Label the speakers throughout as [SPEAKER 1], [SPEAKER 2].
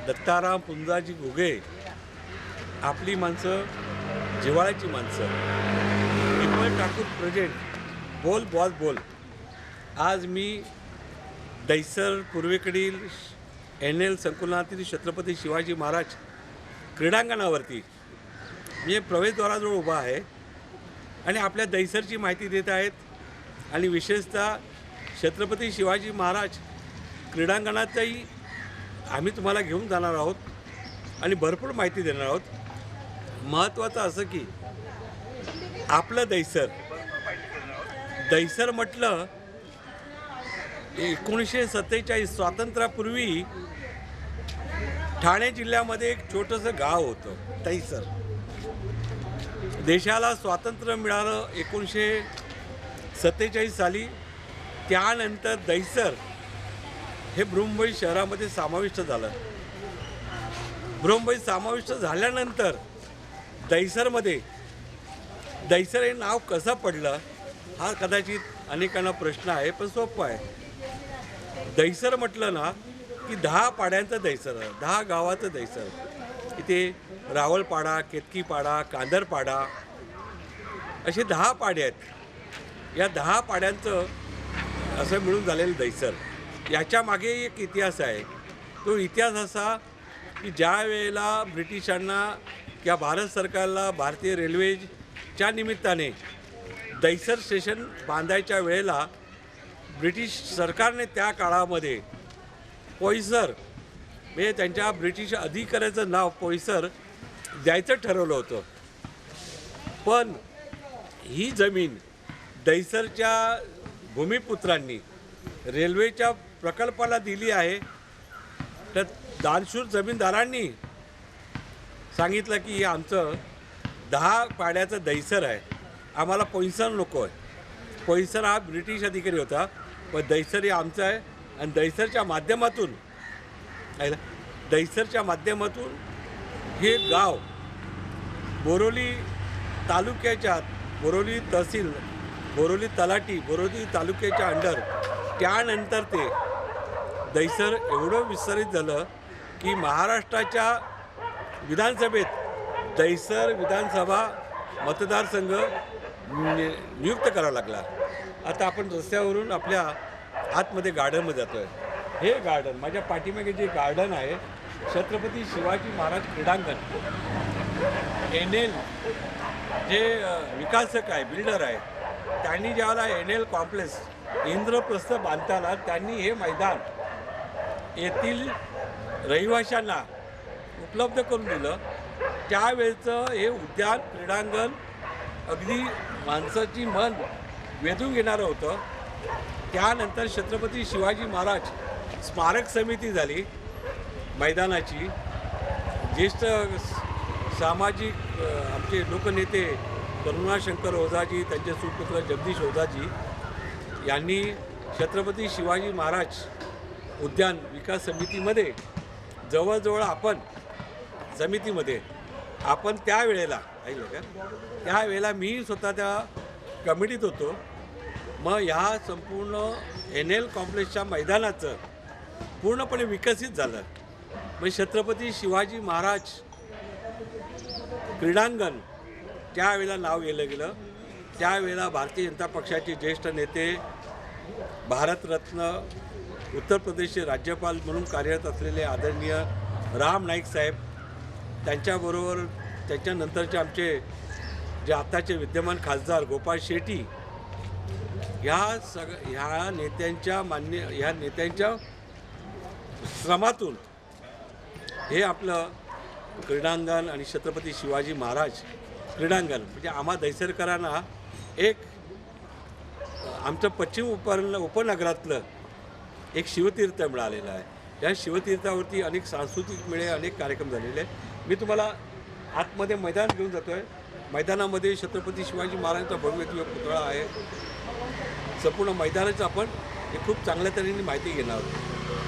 [SPEAKER 1] दत्ताराम पुंजाजी घुगे आपली माणसं, जिव्हाळ्याची माणसं, विमल ठाकूर प्रेझेंट, बोल बॉस बोल. आज मी दहिसर पूर्वेकडील NL संकुलातील छत्रपती शिवाजी महाराज क्रीडांगणावरती मी प्रवेशद्वाराजवळ उभा आहे आणि आपल्या दहिसरची माहिती देत आहेत. आणि विशेषतः छत्रपती शिवाजी महाराज क्रीडांगणातही आम्ही तुम्हाला घेऊन जाणार आहोत आणि भरपूर माहिती देणार आहोत. महत्त्वाचं असं की आपलं दहिसर म्हटलं 1947 स्वातंत्र्यापूर्वी ठाणे जिल्ह्यामध्ये एक छोटंसं गाव होतं दहिसर. देशाला स्वातंत्र्य मिळालं 1947 साली. त्यानंतर दहिसर हे बृहन्मुंबई शहरामध्ये समाविष्ट झालं. बृहन्मुंबई समाविष्ट झाल्यानंतर दहिसर हे नाव कसं पडलं हा कदाचित अनेकांना प्रश्न आहे, पण सोपं आहे. दहिसर म्हटलं ना की 10 पाड्यांचं दहिसर, 10 गावाचं दहिसर. इथे रावळपाडा, केतकीपाडा, कांदरपाडा असे 10 पाडे आहेत. या 10 पाड्यांचं असं मिळून झालेलं दहिसर. याच्या मागे एक इतिहास आहे. तो इतिहास असा की ज्या वेळेला ब्रिटिशांना किंवा भारत सरकारला भारतीय रेल्वेच्या निमित्ताने दहिसर स्टेशन बांधायच्या वेळेला ब्रिटिश सरकारने त्या काळामध्ये पोईसर म्हणजे त्यांच्या ब्रिटिश अधिकाऱ्याचं नाव पोईसर द्यायचं ठरवलं होतं. पण ही जमीन दहिसरच्या भूमिपुत्रांनी रेल्वेच्या प्रकल्पाला दिली आहे. तर दानशूर जमीनदारांनी सांगितलं की आमचं 10 पाड्याचं दहिसर आहे, आम्हाला पोईसर नको आहे. पोईसर हा ब्रिटिश अधिकारी होता, पण दहिसर हे आमचं आहे. आणि दहिसरच्या माध्यमातून हे गाव बोरोली तालुक्याच्या बोरोली तहसील, बोरोली तलाठी, बोरोली तालुक्याच्या अंडर. त्यानंतर ते दहिसर एवढं विस्तारित झालं की महाराष्ट्राच्या विधानसभेत दहिसर विधानसभा मतदारसंघ नियुक्त करावा लागला. आता आपण रस्त्यावरून आपल्या आतमध्ये गार्डनमध्ये जातो आहे. हे गार्डन माझ्या पाठीमागे जे गार्डन आहे छत्रपती शिवाजी महाराज क्रीडांगण. NL जे विकासक आहे, बिल्डर आहे, त्यांनी ज्यावेळेला NL कॉम्प्लेक्स इंद्रप्रस्थ बांधताना त्यांनी हे मैदान येथील रहिवाशांना उपलब्ध करून दिलं. त्यावेळचं हे उद्यान क्रीडांगण अगदी माणसाची मन वेधून घेणारं होतं. त्यानंतर छत्रपती शिवाजी महाराज स्मारक समिती झाली मैदानाची. ज्येष्ठ सामाजिक आमचे लोकनेते करुणाशंकर ओझाजी, त्यांचे सुपुत्र जगदीश ओझाजी यांनी छत्रपती शिवाजी महाराज उद्यान विकास समितीमध्ये जवळजवळ आपण त्यावेळेला मी स्वतः त्या कमिटीत होतो. मग ह्या संपूर्ण NL कॉम्प्लेक्सच्या मैदानाचं पूर्णपणे विकसित झालं. मग छत्रपती शिवाजी महाराज क्रीडांगण त्यावेळेला नाव गेलं. त्यावेळेला भारतीय जनता पक्षाचे ज्येष्ठ नेते, भारतरत्न, उत्तर प्रदेशचे राज्यपाल म्हणून कार्यरत असलेले आदरणीय राम नाईक साहेब, त्यांच्याबरोबर त्याच्यानंतरचे आमचे जे आताचे विद्यमान खासदार गोपाळ शेट्टी, ह्या नेत्यांच्या श्रमातून हे आपलं क्रीडांगण आणि छत्रपती शिवाजी महाराज क्रीडांगण म्हणजे आम्हा दहिसरकरांना एक आमचं पश्चिम उपनगरातलं एक शिवतीर्थ मिळालेलं आहे. या शिवतीर्थावरती अनेक सांस्कृतिक मेळे, अनेक कार्यक्रम झालेले आहेत. मी तुम्हाला आतमध्ये मैदान घेऊन जातो आहे. मैदानामध्ये छत्रपती शिवाजी महाराजांचा भव्य दिव्य पुतळा आहे. संपूर्ण मैदानाचं आपण खूप चांगल्या तऱ्हेने माहिती घेणार आहोत.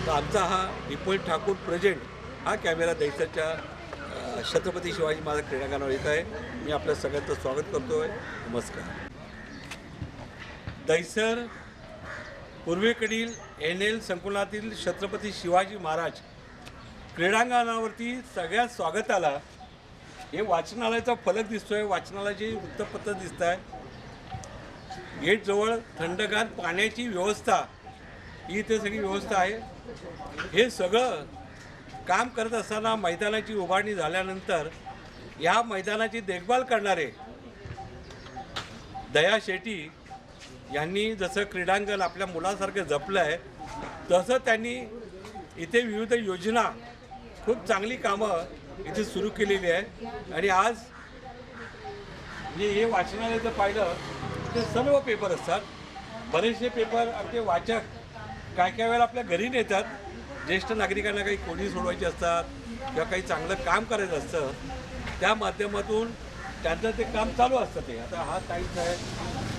[SPEAKER 1] तर आमचा हा विमल ठाकूर प्रेझेंट हा कॅमेरा दहिसरच्या छत्रपती शिवाजी महाराज क्रीडांगणावर येत आहे. मी आपल्या सगळ्यांचं स्वागत करतो आहे. नमस्कार. दहिसर पूर्वेकडील NL संकुलातील छत्रपती शिवाजी महाराज क्रीडांगणावरती सगळ्यात स्वागताला हे वाचनालयाचा फलक दिसतोय, वाचनालयाची वृत्तपत्र दिसत आहे, गेटजवळ थंडगार पाण्याची व्यवस्था ही इथे सगळी व्यवस्था आहे. हे सगळं काम करत असताना मैदानाची उभारणी झाल्यानंतर या मैदानाची देखभाल करणारे दया शेट्टी यांनी जसं क्रीडांगण आपल्या मुलासारखं जपलं आहे तसं त्यांनी इथे विविध योजना, खूप चांगली कामं इथे सुरू केलेली आहे. आणि आज म्हणजे हे वाचनालयाचं पाहिलं ते सर्व पेपर असतात. बरेचसे पेपर आमचे वाचक काय काय वेळेला आपल्या घरी नेतात. ज्येष्ठ नागरिकांना काही कोणी सोडवायचे असतात किंवा काही चांगलं काम करायचं असतं, त्या माध्यमातून त्यांचं ते काम चालू असतं. ते आता हा ताईच आहे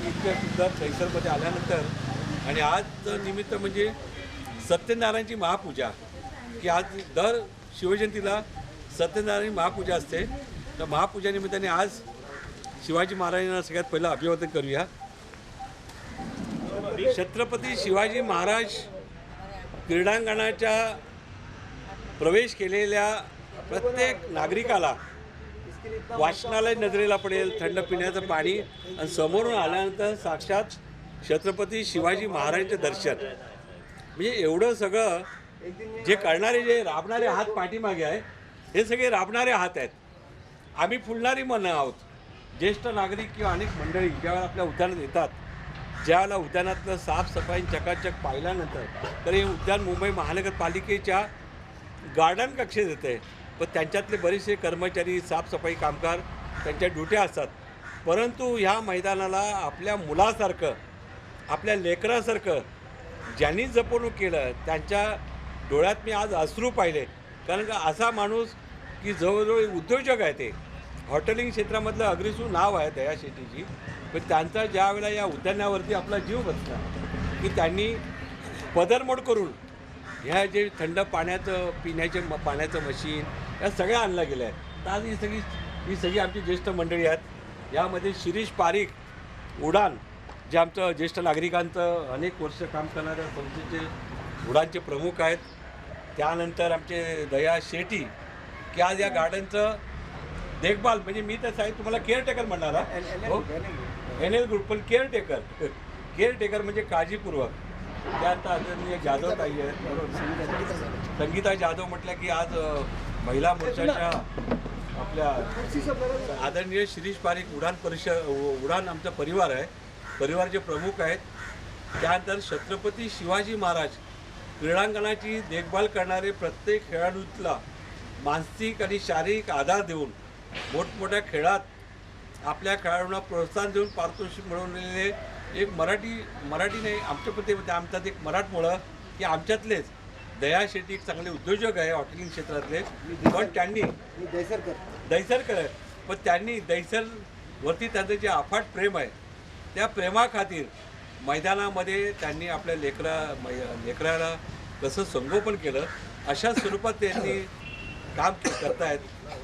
[SPEAKER 1] इतक्या सुद्धा दहिसरमध्ये आल्यानंतर, आणि आजचं निमित्त म्हणजे सत्यनारायणची महापूजा, की आज दर शिवजयंतीला सत्यनारायण महापूजा असते. तर महापूजा निमित्ताने आज शिवाजी महाराजांना सगळ्यात पहिलं अभिवादन करूया. छत्रपती शिवाजी महाराज क्रीडांगणाच्या प्रवेश केलेल्या प्रत्येक नागरिकाला वाचनालय नजरेला पडेल, थंड पिण्याचं पाणी, आणि समोरून आल्यानंतर साक्षात छत्रपती शिवाजी महाराजांचे दर्शन. म्हणजे एवढं सगळं जे करणारे, जे राबणारे हात पाठीमागे आहे, हे सगळे राबणारे हात आहेत. आम्ही फुलणारी मनं आहोत. ज्येष्ठ नागरिक किंवा अनेक मंडळी ज्यावेळेला आपल्या उद्यानात येतात, ज्यावेळेला उद्यानातलं साफसफाई चकाचक पाहिल्यानंतर, तर हे उद्यान मुंबई महानगरपालिकेच्या गार्डन कक्षेत येते. पण त्यांच्यातले बरेचसे कर्मचारी, साफसफाई कामगार त्यांच्या ड्युट्या असतात. परंतु ह्या मैदानाला आपल्या मुलासारखं, आपल्या लेकरासारखं ज्यांनी जपणूक केलं त्यांच्या डोळ्यात मी आज अश्रू पाहिले. कारण का असा माणूस की जवळजवळ उद्योजक आहे, ते हॉटेलिंग क्षेत्रामधलं अग्रेसू नाव आहे दया शेट्टीजी. पण त्यांचा ज्या वेळेला या उद्यानावरती आपला जीव बसला की त्यांनी पदरमोड करून ह्या जे थंड पाण्याचं पिण्याचे पाण्याचं मशीन या सगळ्या आणलं गेलं आहे. तर आज ही सगळी आमची ज्येष्ठ मंडळी आहेत. यामध्ये शिरीष पारिक उडान, जे आमचं ज्येष्ठ नागरिकांचं अनेक वर्ष काम करणाऱ्या संस्थेचे उडानचे प्रमुख आहेत. त्यानंतर आमचे दया शेट्टी, की आज या गार्डनचं देखभाल, म्हणजे मी तर साहेब तुम्हाला केअरटेकर म्हणणार हो, NL ग्रुप, पण केअरटेकर म्हणजे काळजीपूर्वक. त्यानंतर आदरणीय जाधव ताई आहेत, संगीता जाधव म्हटलं की आज महिला मोर्चाच्या आपल्या आदरणीय शिरीष पारिक उडान आमचा परिवार आहे, परिवारचे प्रमुख आहेत. त्यानंतर छत्रपती शिवाजी महाराज क्रीडांगणाची देखभाल करणारे प्रत्येक खेळाडूला मानसिक आणि शारीरिक आधार देऊन मोठमोठ्या खेळात आपल्या खेळाडूंना प्रोत्साहन देऊन पारितोषिक मिळवलेले एक मराठी नाही आमच्या पतीमध्ये आमच्यात एक मराठमोळं, की आमच्यातलेच दया शेट्टी एक चांगले उद्योजक आहे हॉटेलिंग क्षेत्रातले. पण त्यांनी दहिसरकर आहे, पण त्यांनी दहिसरवरती त्यांचं जे अफाट प्रेम आहे, त्या प्रेमाखातीर मैदानामध्ये त्यांनी आपल्या लेकराला कसं संगोपन केलं अशा स्वरूपात त्यांनी काम करतायत.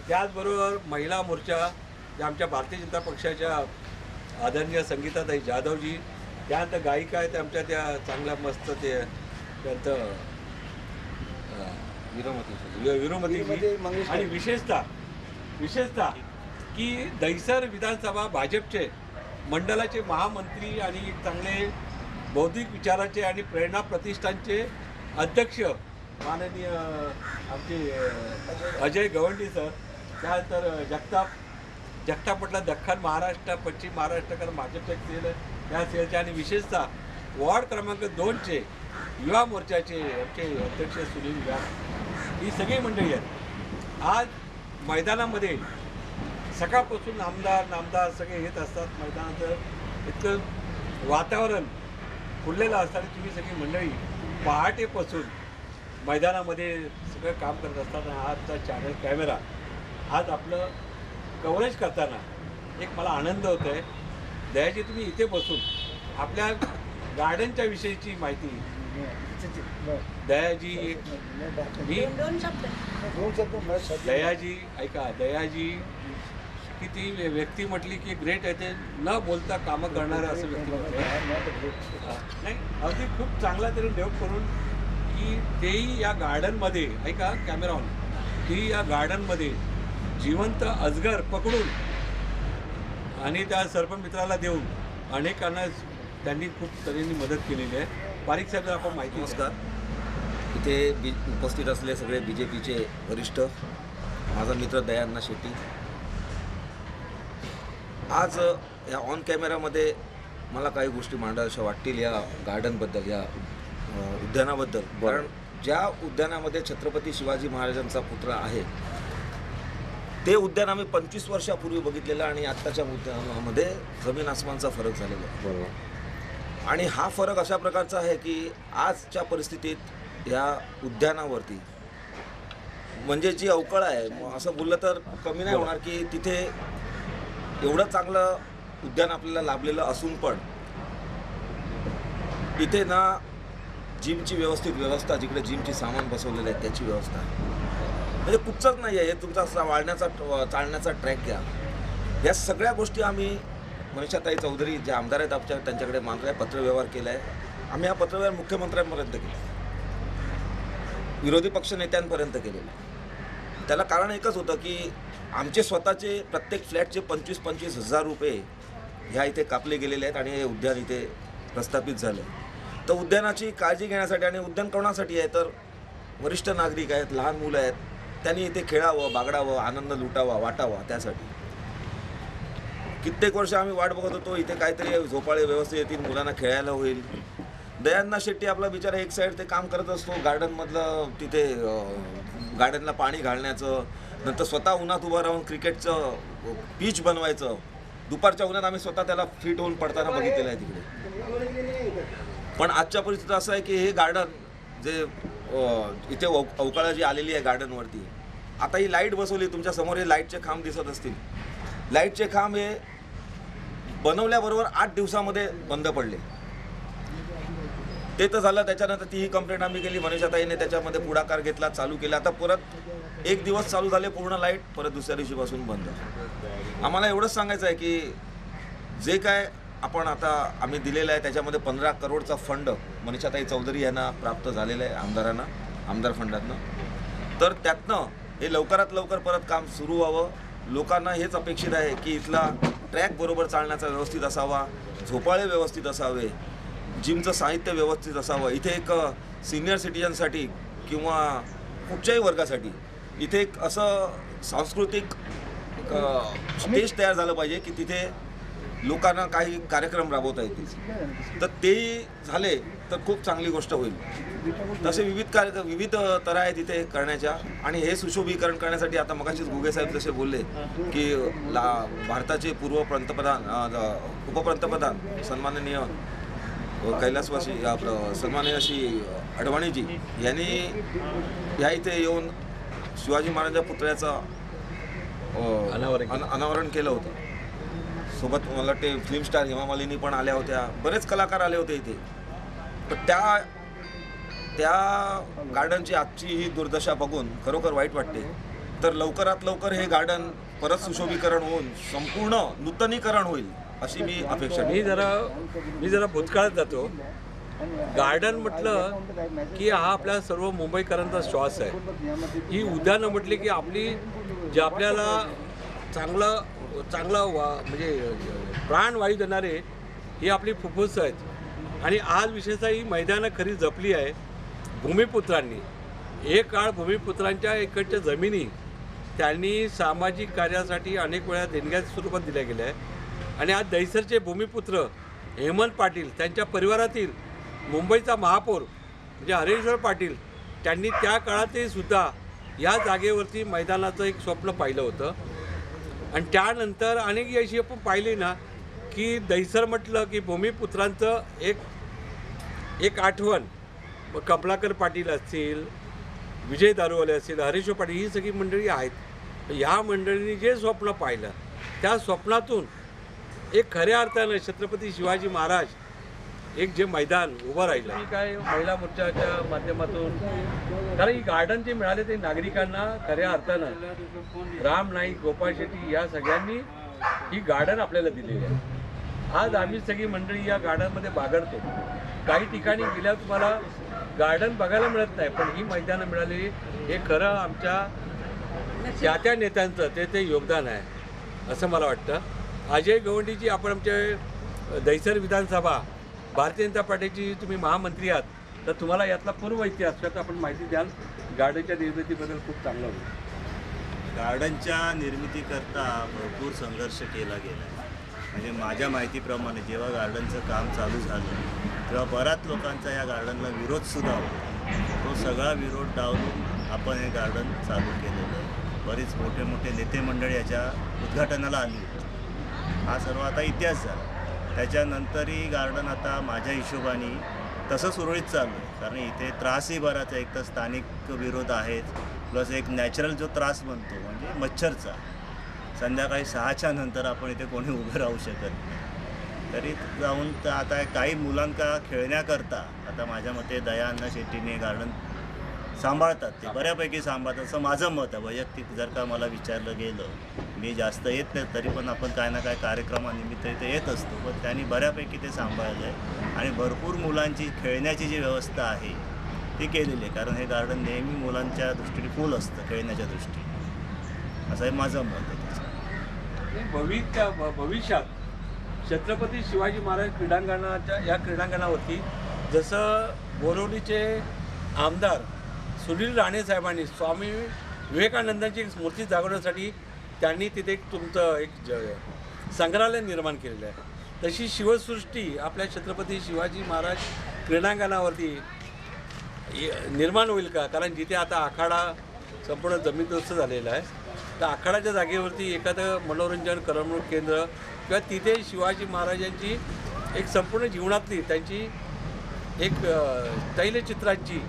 [SPEAKER 1] त्याचबरोबर महिला मोर्चा, ज्या आमच्या भारतीय जनता पक्षाच्या आदरणीय संगीताताई जाधवजी, त्यानंतर गायिका आहेत आमच्या त्या चांगल्या मस्त ते त्यांचं विरोमतीजी, आणि विशेषतः की दहिसर विधानसभा भाजपचे मंडळाचे महामंत्री आणि एक चांगले बौद्धिक विचाराचे आणि प्रेरणा प्रतिष्ठानचे अध्यक्ष माननीय आमचे अजय गवंडी सर, त्यानंतर जगताप म्हटलं दख्खन महाराष्ट्र, पश्चिम महाराष्ट्रकर भाजपचे सेल, त्या सेलचे, आणि विशेषतः वॉर्ड क्रमांक 2चे युवा मोर्चाचे आमचे अध्यक्ष सुनील व्यास, ही सगळी मंडळी आहेत. आज मैदानामध्ये सकाळपासून नामदार सगळे येत असतात. मैदानाचं इतकं वातावरण फुललेलं असताना तुम्ही सगळी मंडळी पहाटेपासून मैदानामध्ये सगळं काम करत असताना आजचा चॅनल कॅमेरा आज आपलं कव्हरेज करताना एक मला आनंद होतो आहे. दयाजी तुम्ही इथे बसून आपल्या गार्डनच्या विषयीची माहिती, दयाजी दयाजी ऐका, दयाजी की ती व्यक्ती म्हटली की ग्रेट आहे, ते न बोलता कामं करणारं असं व्यक्ती नाही, अगदी खूप चांगला तरी डेव्हलप करून की तेही या गार्डनमध्ये ऐका कॅमेरा ऑन की या गार्डनमध्ये जिवंत अजगर पकडून आणि त्या सर्पमित्राला देऊन अनेकांना त्यांनी खूप तऱ्हेने मदत केलेली आहे. पारिक साहेब आपण माहिती.
[SPEAKER 2] नमस्कार. इथे उपस्थित असलेले सगळे BJPचे वरिष्ठ, माझा मित्र दयाअण्णा शेट्टी, आज या ऑन कॅमेरामध्ये मला काही गोष्टी मांडाव्याशा वाटतील या गार्डनबद्दल, या उद्यानाबद्दल. कारण ज्या उद्यानामध्ये छत्रपती शिवाजी महाराजांचा पुतळा आहे ते उद्यान आम्ही 25 वर्षापूर्वी बघितलेलं आणि आत्ताच्या उद्यानामध्ये जमीन आसमानचा फरक झालेला आहे. बरोबर. आणि हा फरक अशा प्रकारचा आहे की आजच्या परिस्थितीत या उद्यानावरती म्हणजे जी अवकळ आहे, असं बोललं तर कमी नाही होणार की तिथे एवढं चांगलं उद्यान आपल्याला लाभलेलं असून पण इथे ना जिमची व्यवस्थित व्यवस्था, जिकडे जिमची सामान बसवलेलं आहे त्याची व्यवस्था म्हणजे कुठचंच नाही आहे. हे तुमचा वाढण्याचा चालण्याचा ट्रॅक घ्या. या सगळ्या गोष्टी आम्ही मनीषाताई चौधरी जे आमदार आहेत आमच्या त्यांच्याकडे मागलाय, पत्रव्यवहार केला आहे. आम्ही हा पत्रव्यवहार मुख्यमंत्र्यांपर्यंत केला, विरोधी पक्ष नेत्यांपर्यंत केलेला. त्याला कारण एकच होतं की आमचे स्वतःचे प्रत्येक फ्लॅटचे 25-25 हजार रुपये ह्या इथे कापले गेलेले आहेत आणि हे उद्यान इथे प्रस्थापित झालं. तर उद्यानाची काळजी घेण्यासाठी आणि उद्यान कोणासाठी आहे तर वरिष्ठ नागरिक आहेत, लहान मुलं आहेत, त्यांनी इथे खेळावं, बागडावं, आनंद लुटावा, वाटावा. त्यासाठी कित्येक वर्ष आम्ही वाट बघत होतो इथे काहीतरी झोपाळे व्यवस्थित येतील, मुलांना खेळायला होईल. दयाअण्णा शेट्टी आपला बिचारा एक साईड ते काम करत असतो गार्डनमधलं, तिथे गार्डनला पाणी घालण्याचं, नंतर स्वतः उन्हात उभं राहून क्रिकेटचं पिच बनवायचं. दुपारच्या उन्हात आम्ही स्वतः त्याला फिट होऊन पडताना बघितलेलं आहे तिकडे. पण आजच्या परिस्थितीत असं आहे की हे गार्डन जे इथे अवकाळा जी आलेली आहे गार्डनवरती, आता ही लाईट बसवली, तुमच्या समोर हे लाईटचे खांब दिसत असतील. लाईटचे खांब हे बनवल्याबरोबर 8 दिवसामध्ये बंद पडले. ते तर झालं. त्याच्यानंतर तीही कंप्लेंट आम्ही केली, मनीषाताईने त्याच्यामध्ये पुढाकार घेतला, चालू केला. आता परत 1 दिवस चालू झाले पूर्ण लाईट, परत दुसऱ्या दिवशीपासून बंद. आम्हाला एवढंच सांगायचं आहे की जे काय आपण आता आम्ही दिलेलं आहे त्याच्यामध्ये 15 करोडचा फंड मनीषाताई चौधरी यांना प्राप्त झालेला आहे आमदारांना, आमदार फंडातनं. तर त्यातनं हे लवकरात लवकर परत काम सुरू व्हावं. लोकांना हेच अपेक्षित आहे की इथला ट्रॅक बरोबर चालण्याचा व्यवस्थित असावा, झोपाळे व्यवस्थित असावे, जिमचं साहित्य व्यवस्थित असावं. इथे एक सिनियर सिटीजनसाठी किंवा कुठच्याही वर्गासाठी इथे एक असं सांस्कृतिक स्टेज तयार झालं पाहिजे की तिथे लोकांना काही कार्यक्रम राबवता येतील. तर तेही झाले तर खूप चांगली गोष्ट होईल. तसे विविध तऱ्हा आहेत इथे करण्याच्या. आणि हे सुशोभीकरण करण्यासाठी आता मगाशीच घुगे साहेब जसे बोलले की भारताचे पूर्व उपपंतप्रधान सन्माननीय कैलासवासी आपलं सन्माननीय अशी अडवाणीजी यांनी ह्या इथे येऊन शिवाजी महाराजांच्या पुतळ्याचं अनावरण केलं होतं. सोबत मला वाटते फिल्म स्टार हेमा मालिनी पण आल्या होत्या, बरेच कलाकार आले होते इथे. पण त्या गार्डनची आजची ही दुर्दशा बघून खरोखर वाईट वाटते. तर लवकरात लवकर हे गार्डन परत सुशोभीकरण होऊन संपूर्ण नूतनीकरण होईल अशी मी अपेक्षा.
[SPEAKER 1] मी जरा भूतकाळात जातो. गार्डन म्हटलं की हा आपल्या सर्व मुंबईकरांचा श्वास आहे. ही उद्यानं म्हटली की आपली जे आपल्याला चांगलं म्हणजे प्राणवायू देणारे ही आपली फुफ्फुसं आहेत. आणि आज विशेषतः ही मैदानं खरी जपली आहे भूमिपुत्रांनी. एक काळ भूमिपुत्रांच्या इकडच्या जमिनी त्यांनी सामाजिक कार्यासाठी अनेक वेळा देणग्याच्या स्वरूपात दिल्या गेल्या आहे. आणि आज दहिसरचे भूमिपुत्र हेमंत पाटील, त्यांच्या परिवारातील मुंबईचा महापौर म्हणजे हरेश्वर पाटील, त्यांनी त्या काळातही सुद्धा या जागेवरती मैदानाचं एक स्वप्न पाहिलं होतं. आणि त्यानंतर अनेक अशी आपण पाहिली ना की दहिसर म्हटलं की भूमिपुत्रांचं एक आठवण. कमलाकर पाटील असतील, विजय दारुवाले असतील, हरीश पाटील, ही सगळी मंडळी आहेत. ह्या मंडळींनी जे स्वप्न पाहिलं त्या स्वप्नातून एक खऱ्या अर्थानं छत्रपती शिवाजी महाराज एक जे मैदान उभं राहिलं. काय महिला मोर्चाच्या माध्यमातून, कारण ही गार्डन जे मिळाले ते नागरिकांना खऱ्या अर्थानं राम नाईक, गोपाळ शेट्टी या सगळ्यांनी ही गार्डन आपल्याला दिलेली आहे. आज आम्ही सगळी मंडळी या गार्डनमध्ये बागडतो. काही ठिकाणी गेल्यावर तुम्हाला गार्डन बघायला मिळत नाही, पण ही मैदानं मिळालेली हे खरं आमच्या त्या नेत्यांचं ते योगदान आहे असं मला वाटतं. अजय गवंडीजी, आपण आमचे दहिसर विधानसभा भारतीय जनता पार्टीची तुम्ही महामंत्री आहात, तर तुम्हाला यातला पूर्व इतिहास त्यात आपण माहिती द्याल. गार्डनच्या निर्मितीबद्दल खूप चांगलं होतं.
[SPEAKER 3] गार्डनच्या निर्मितीकरता भरपूर संघर्ष केला गेला आहे. म्हणजे माझ्या माहितीप्रमाणे जेव्हा गार्डनचं काम चालू झालं तेव्हा बऱ्याच लोकांचा या गार्डनला विरोधसुद्धा होता. तो सगळा विरोध डावलून आपण हे गार्डन चालू केलेलं आहे. बरीच मोठे मोठे नेते मंडळी याच्या उद्घाटनाला आली होती. हा सर्व आता इतिहास झाला. त्याच्यानंतरही गार्डन आता माझ्या हिशोबाने तसं सुरळीत चालू आहे. कारण इथे त्रासही बराच आहे. एक तर स्थानिक विरोध आहेत, प्लस एक नॅचरल जो त्रास बनतो म्हणजे मच्छरचा. संध्याकाळी 6च्या नंतर आपण इथे कोणी उभं राहू शकत नाही. तरी जाऊन तर आता काही मुलांका खेळण्याकरता आता माझ्या मते दयाअण्णा शेट्टीने गार्डन सांभाळतात. ते बऱ्यापैकी सांभाळतात असं माझं मत आहे वैयक्तिक. जर का मला विचारलं गेलं, मी जास्त येत नाही तरी पण आपण काय ना काय कार्यक्रमानिमित्त इथे येत असतो, पण त्यांनी बऱ्यापैकी ते सांभाळलं आहे. आणि भरपूर मुलांची खेळण्याची जी व्यवस्था आहे ती केलेली आहे. कारण हे गार्डन नेहमी मुलांच्या दृष्टीने फुल असतं खेळण्याच्या दृष्टीने, असं हे माझं मत आहे त्याचं.
[SPEAKER 1] भविष्यात छत्रपती शिवाजी महाराज क्रीडांगणाच्या या क्रीडांगणावरती जसं बोरिवलीचे आमदार सुनील राणे साहेबांनी स्वामी विवेकानंदांची एक मूर्ती जागवण्यासाठी त्यांनी तिथे तुमचं एक संग्रहालय निर्माण केलेलं आहे, तशी शिवसृष्टी आपल्या छत्रपती शिवाजी महाराज क्रीडांगणावरती निर्माण होईल का? कारण जिथे आता आखाडा संपूर्ण जमीनदोस्त झालेला आहे, तर आखाडाच्या जागेवरती एखादं मनोरंजन करमणूक केंद्र किंवा तिथे शिवाजी महाराजांची एक संपूर्ण जीवनातली त्यांची एक तैलचित्रांची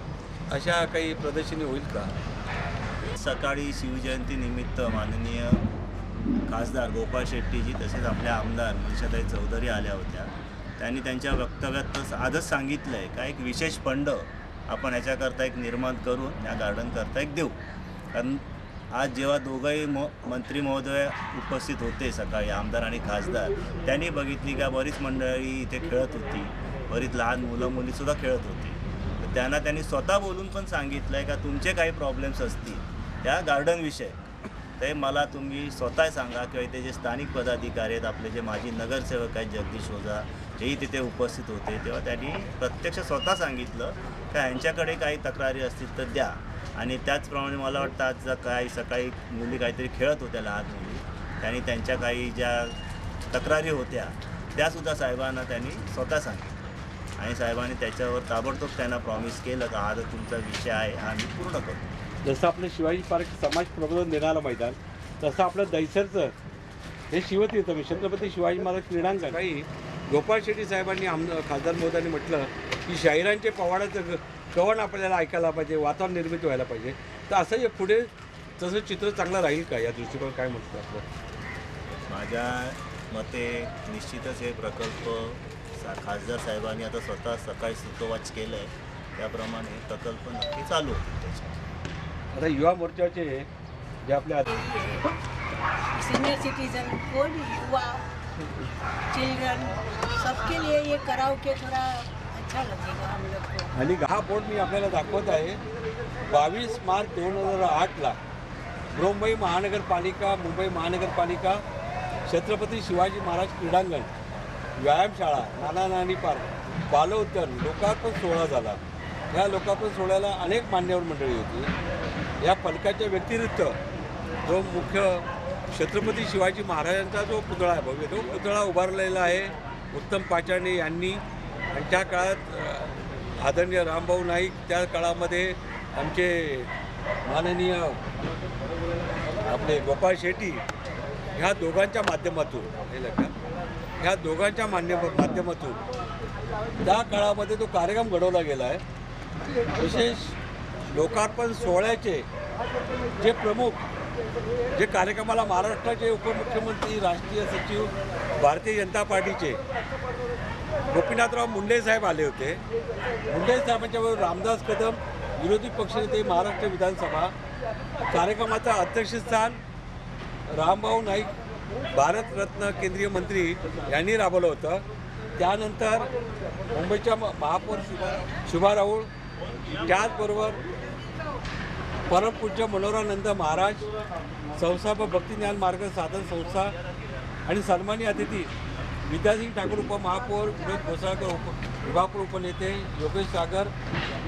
[SPEAKER 1] अशा काही प्रदर्शनी होईल का?
[SPEAKER 3] सकाळी शिवजयंतीनिमित्त माननीय खासदार गोपाळ शेट्टीजी तसेच आपल्या आमदार मनषाताई चौधरी आल्या होत्या. त्यांनी त्यांच्या वक्तव्यात आजच सांगितलं आहे का एक विशेष फंड आपण ह्याच्याकरता एक निर्माण करून या गार्डनकरता एक देऊ. कारण आज जेव्हा दोघंही मंत्री महोदय उपस्थित होते सकाळी, आमदार आणि खासदार, त्यांनी बघितली का बरीच मंडळी इथे खेळत होती, बरीच लहान मुलं मुलीसुद्धा खेळत होती. तर त्यांनी स्वतः बोलून पण सांगितलं आहे का तुमचे काही प्रॉब्लेम्स असतील त्या गार्डनविषयी ते मला तुम्ही स्वतः सांगा. किंवा इथे जे स्थानिक पदाधिकारी आहेत, आपले जे माजी नगरसेवक आहेत जगदीश ओझा, हेही तिथे उपस्थित होते. तेव्हा त्यांनी प्रत्यक्ष स्वतः सांगितलं का ह्यांच्याकडे काही तक्रारी असतील तर द्या. आणि त्याचप्रमाणे मला वाटतं आज काही सकाळी मुली काहीतरी खेळत होत्या, लहान मुली, त्यांनी त्यांच्या काही ज्या तक्रारी होत्या त्यासुद्धा साहेबांना त्यांनी स्वतः सांगितलं. आणि साहेबांनी त्याच्यावर ताबडतोब त्यांना प्रॉमिस केलं का हा जो तुमचा विषय आहे हा मी पूर्ण करतो.
[SPEAKER 1] जसं आपलं शिवाजी पार्क समाज प्रबोधन देणारं मैदान, तसं आपलं दहिसरचं हे शिवतीर्थ छत्रपती शिवाजी महाराज क्रीडांगण. काही गोपाळ शेट्टी साहेबांनी खासदार महोदयांनी म्हटलं की शाहिरांचे पवाडाचं कवन आपल्याला ऐकायला पाहिजे, वातावरण निर्मिती व्हायला पाहिजे. तर असं हे पुढे तसं चित्र चांगलं राहील का? या दृष्टिकोन काय म्हटलं आपलं?
[SPEAKER 3] माझ्या मते निश्चितच हे प्रकल्प खासदार साहेबांनी आता स्वतः सकाळी सुतोवाच केलं आहे, त्याप्रमाणे हे प्रकल्प नक्की चालू होतील त्याच्यात.
[SPEAKER 1] आता युवा मोर्चाचे जे आपल्या
[SPEAKER 4] सीनियर सिटीजन कोई भी युवा चिल्ड्रन सबके लिए ये कराओ के थोड़ा अच्छा लगेगा हम लोग को.
[SPEAKER 1] आणि हा बोर्ड मी आपल्याला दाखवत आहे. 22 मार्च 2008ला मुंबई महानगरपालिका, मुंबई महानगरपालिका छत्रपती शिवाजी महाराज क्रीडांगण, व्यायामशाळा, नाना नानी पार्क, बालोद्यान लोकार्पण सोहळा झाला. या लोकार्पण सोहळ्याला अनेक मान्यवर मंडळी होती. या फलकाच्या व्यतिरिक्त जो मुख्य छत्रपती शिवाजी महाराजांचा जो पुतळा आहे, भव्य तो पुतळा उभारलेला आहे उत्तम पाचारणे यांनी. आणि त्या काळात आदरणीय रामभाऊ नाईक, त्या काळामध्ये आमचे माननीय आपले गोपाळ शेट्टी, ह्या दोघांच्या माध्यमातून ह्या दोघांच्या माध्यमातून त्या काळामध्ये तो कार्यक्रम घडवला गेला आहे. विशेष लोकार्पण सोहळ्याचे जे प्रमुख जे कार्यक्रमाला महाराष्ट्राचे उपमुख्यमंत्री, राष्ट्रीय सचिव, भारतीय जनता पार्टीचे गोपीनाथराव मुंडे साहेब आले होते. मुंडे साहेबांच्याबरोबर रामदास कदम, विरोधी पक्षनेते, महाराष्ट्र विधानसभा. कार्यक्रमाचं अध्यक्षस्थान रामभाऊ नाईक, भारतरत्न केंद्रीय मंत्री यांनी राबवलं होतं. त्यानंतर मुंबईच्या महापौर शुभा राऊळ, त्याचबरोबर परमपूज्य मनोहरानंद महाराज संस्थापक भक्तिज्ञान मार्ग साधन संस्था आणि सन्माननीय अतिथी विद्यासिंग ठाकूर उपमहापौर, विनोद घोसाळकर विभागपूर उपनेते, योगेश सागर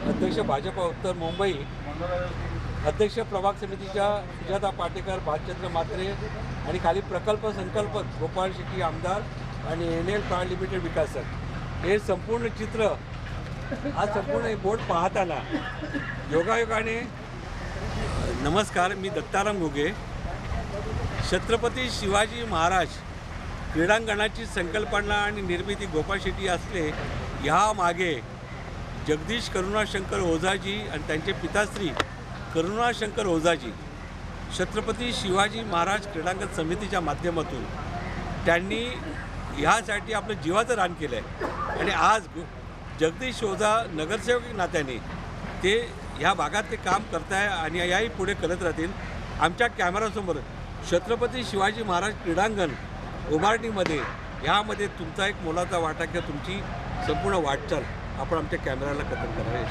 [SPEAKER 1] अध्यक्ष भाजपा उत्तर मुंबई, अध्यक्ष प्रभाग समितीच्या सुजाता पाटेकर, भालचंद्र म्हात्रे आणि खाली प्रकल्प संकल्पक गोपाळ शेट्टी आमदार आणि NL प्रायव्हेट लिमिटेड विकासक, हे संपूर्ण चित्र आज संपूर्ण बोर्ड पाहताना योगायोगाने नमस्कार, मी दत्ताराम घुगे. छत्रपती शिवाजी महाराज क्रीडांगणाची संकल्पना आणि निर्मिती गोपाळ शेट्टी असले, ह्यामागे जगदीश करुणाशंकर ओझाजी आणि त्यांचे पिताश्री करुणाशंकर ओझाजी छत्रपती शिवाजी महाराज क्रीडांगण समितीच्या माध्यमातून त्यांनी ह्यासाठी आपलं जीवाचं रान केलं आहे. आणि आज जगदीश ओझा नगरसेवक नात्याने ते ह्या भागात ते काम करत आहे आणि याही पुढे करत राहतील. आमच्या कॅमेरासमोर छत्रपती शिवाजी महाराज क्रीडांगण उभारणीमध्ये ह्यामध्ये तुमचा एक मोलाचा वाटा किंवा तुमची संपूर्ण वाटचाल आपण आमच्या कॅमेऱ्याला कथन करावे.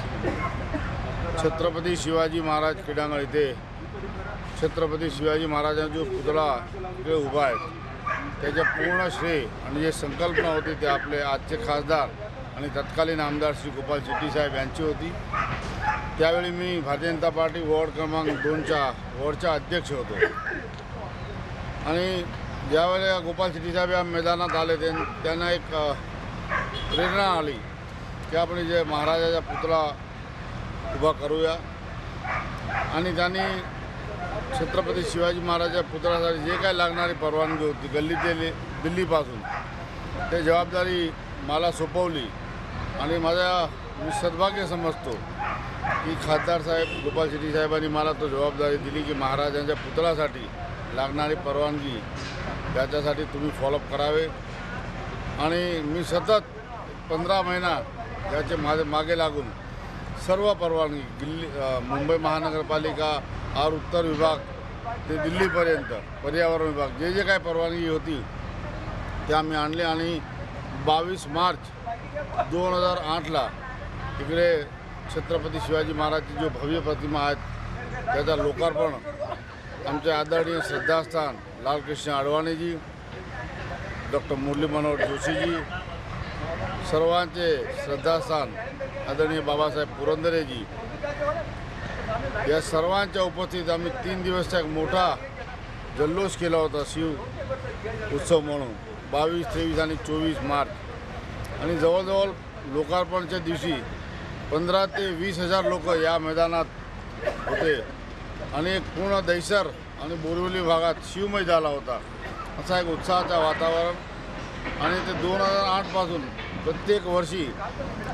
[SPEAKER 5] छत्रपती शिवाजी महाराज क्रीडांगण इथे छत्रपती शिवाजी महाराजांचा जो पुतळा इकडे उभा आहे त्याच्या पूर्ण श्रेय आणि जे संकल्पना होती ते आपले आजचे खासदार आणि तत्कालीन आमदार श्री गोपाळ शेट्टी साहेब यांची होती. त्यावेळी मी भारतीय जनता पार्टी वॉर्ड क्रमांक 2च्या वॉर्डचा अध्यक्ष होतो आणि ज्यावेळेला गोपाळ शेट्टी साहेब या मैदानात आले त्यांना एक प्रेरणा आली की आपण जे महाराजाचा पुतळा उभा करूया. आणि त्यांनी छत्रपती शिवाजी महाराजाच्या पुतळ्यासाठी जे काय लागणारी परवानगी होती गल्ली ते दिल्लीपासून ते जबाबदारी मला सोपवली. आणि मी सद्भाग्य समजतो की खासदार साहेब गोपाळ शेट्टी साहेबांनी मला तो जबाबदारी दिली की महाराजांच्या पुतळ्यासाठी लागणारी परवानगी त्याच्यासाठी तुम्ही फॉलोअप करावे. आणि मी सतत 15 महिना याचे मागे लागून सर्व परवानगी मुंबई महानगरपालिका और उत्तर विभाग ते दिल्लीपर्यंत पर्यावरण विभाग जे काय परवानगी होती ते आम्ही आणले. आणि 22 मार्च 2008ला इकडे छत्रपती शिवाजी महाराजची जो भव्य प्रतिमा आहेत त्याचा लोकार्पण आमचे आदरणीय श्रद्धास्थान लालकृष्ण अडवाणीजी, डॉक्टर मुरली मनोहर जोशीजी, सर्वांचे श्रद्धास्थान आदरणीय बाबासाहेब पुरंदरेजी या सर्वांच्या उपस्थितीत आम्ही 3 दिवसचा एक मोठा जल्लोष केला होता शिव उत्सव म्हणून 22, 23 आणि 24 मार्च. आणि जवळजवळ लोकार्पणच्या दिवशी 15 ते 20 हजार लोक या मैदानात होते आणि एक पूर्ण दैसर आणि बोरिवली भागात शिवमय झाला होता. असा एक उत्साहाचं वातावरण. आणि ते 2008पासून प्रत्येक वर्षी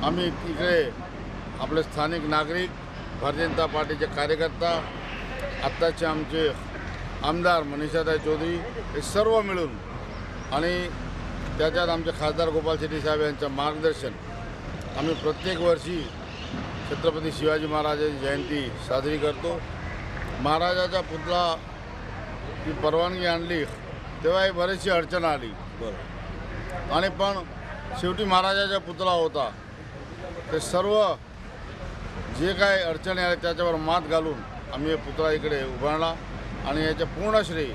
[SPEAKER 5] आम्ही इकडे आपले स्थानिक नागरिक, भारतीय जनता पार्टीचे कार्यकर्ता, आत्ताचे आमचे आमदार मनीषाताई चौधरी हे सर्व मिळून आणि त्याच्यात आमचे खासदार गोपाळ शेट्टी साहेब यांचं मार्गदर्शन आम्ही प्रत्येक वर्षी छत्रपती शिवाजी महाराजांची जयंती साजरी करतो. महाराजाचा पुतळा ही परवानगी आणली तेव्हा बरीचशी अडचण आली आणि पण शेवटी महाराजाचा पुतळा होता ते सर्व जे काय अडचणी आल्या त्याच्यावर मात घालून आम्ही हे पुतळा इकडे उभारला. आणि याचे पूर्ण श्रेय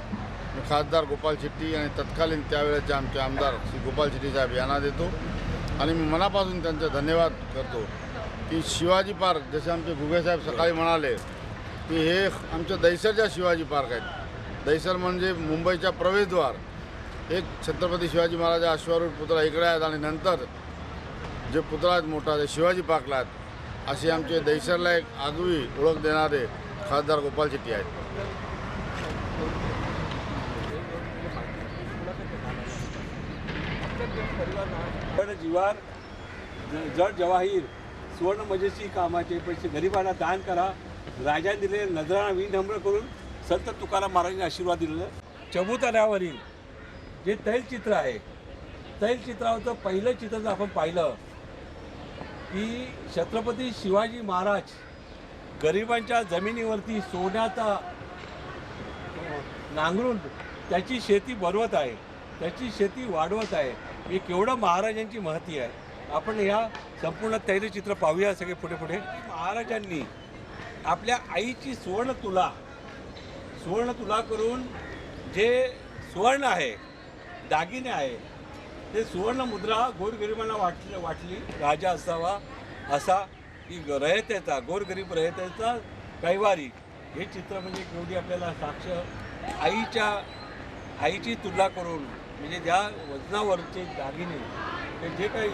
[SPEAKER 5] मी खासदार गोपाळ शेट्टी आणि तत्कालीन त्यावेळेचे आमचे आमदार श्री गोपाळ शेट्टी साहेब यांना देतो. आणि मी मनापासून त्यांचा धन्यवाद करतो की शिवाजी पार्क जसे आमचे घुगे साहेब सकाळी म्हणाले की हे आमच्या दैसरच्या शिवाजी पार्क आहेत. दैसर म्हणजे मुंबईच्या प्रवेशद्वार. एक छत्रपती शिवाजी महाराजा अश्वारूढ पुतळा इकडे आहेत आणि नंतर जे पुतळा आहेत मोठा ते शिवाजी पार्कला आहेत. असे आमचे दैसरला एक आगवी ओळख देणारे खासदार गोपाळ शेट्टी आहेत.
[SPEAKER 1] जीवार जड जवाहीर सुवर्ण मजेशी कामाचे पैसे गरिबांना दान करा. राजा दिले नजराना विनम्र करून संत तुकाराम महाराजांनी आशीर्वाद दिलेलं. चबुतऱ्यावरील जे तैलचित्र आहे तैलचित्रावरचं पहिलं चित्र जर आपण पाहिलं की छत्रपती शिवाजी महाराज गरिबांच्या जमिनीवरती सोन्याचा नांगरून त्याची शेती बनवत आहे, त्याची शेती वाढवत आहे. हे केवढं महाराजांची महती आहे. आपण ह्या संपूर्ण तैलचित्र पाहूया सगळे पुढे पुढे. महाराजांनी आपल्या आईची सुवर्ण तुला करून जे सुवर्ण आहे, दागिने आहे, ते सुवर्ण मुद्रा गोरगरिबांना वाटली राजा असावा असा की रयतेचा गोरगरीब रयतेचा कैवारी हे चित्र म्हणजे केवढी आपल्याला साक्ष आईची तुलना करून म्हणजे ज्या वजनावरचे दागिने ते जे काही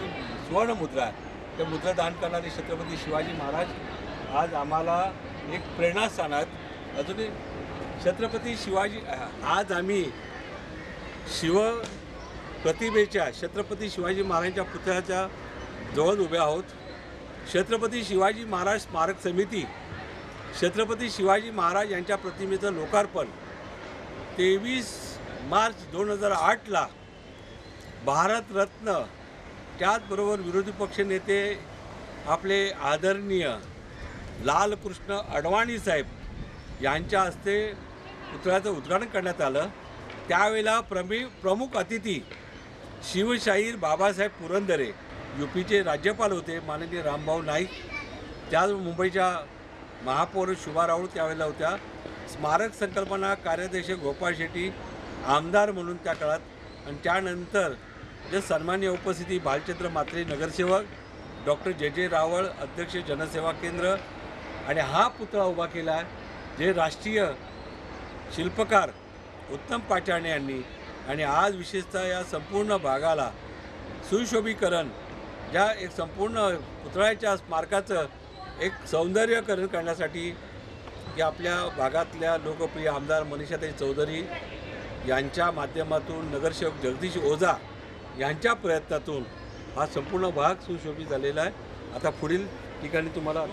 [SPEAKER 1] सुवर्ण मुद्रा आहे ते मुद्रा दान करणारे छत्रपती शिवाजी महाराज आज आम्हाला एक प्रेरणास्थान आहेत. अजूनही छत्रपती शिवाजी आज आम्ही प्रतिभेच्या छत्रपती शिवाजी महाराजांच्या पुतळ्याच्या जवळ उभे आहोत. छत्रपती शिवाजी महाराज स्मारक समिती छत्रपती शिवाजी महाराज यांच्या प्रतिमेचं लोकार्पण 23 मार्च 2008ला भारतरत्न त्याचबरोबर विरोधी पक्ष नेते आपले आदरणीय लालकृष्ण अडवाणी साहेब यांच्या हस्ते पुतळ्याचं उद्घाटन करण्यात आलं. त्यावेळेला प्रमुख अतिथी शिवशाहीर बाबासाहेब पुरंदरे UPचे राज्यपाल होते माननीय रामभाऊ नाईक. त्याच मुंबईच्या महापौर शुभा राऊळ त्यावेळेला होत्या. स्मारक संकल्पना कार्याध्यक्ष गोपाळ शेट्टी आमदार म्हणून त्या काळात. आणि त्यानंतर जे सन्मान्य उपस्थिती भालचंद्र म्हात्रे नगरसेवक, डॉक्टर JJ रावळ अध्यक्ष जनसेवा केंद्र. आणि हा पुतळा उभा केला आहे जे राष्ट्रीय शिल्पकार उत्तम पाचारणे यांनी. आणि आज विशेषतः या संपूर्ण भागाला सुशोभीकरण ज्या एक संपूर्ण पुतळ्याच्या स्मारकाचं एक सौंदर्यकरण करण्यासाठी की आपल्या भागातल्या लोकप्रिय आमदार मनीषाताई चौधरी यांच्या माध्यमातून नगरसेवक जगदीश ओझा यांच्या प्रयत्नातून हा संपूर्ण भाग सुशोभित झालेला आहे. आता पुढील ठिकाणी तुम्हाला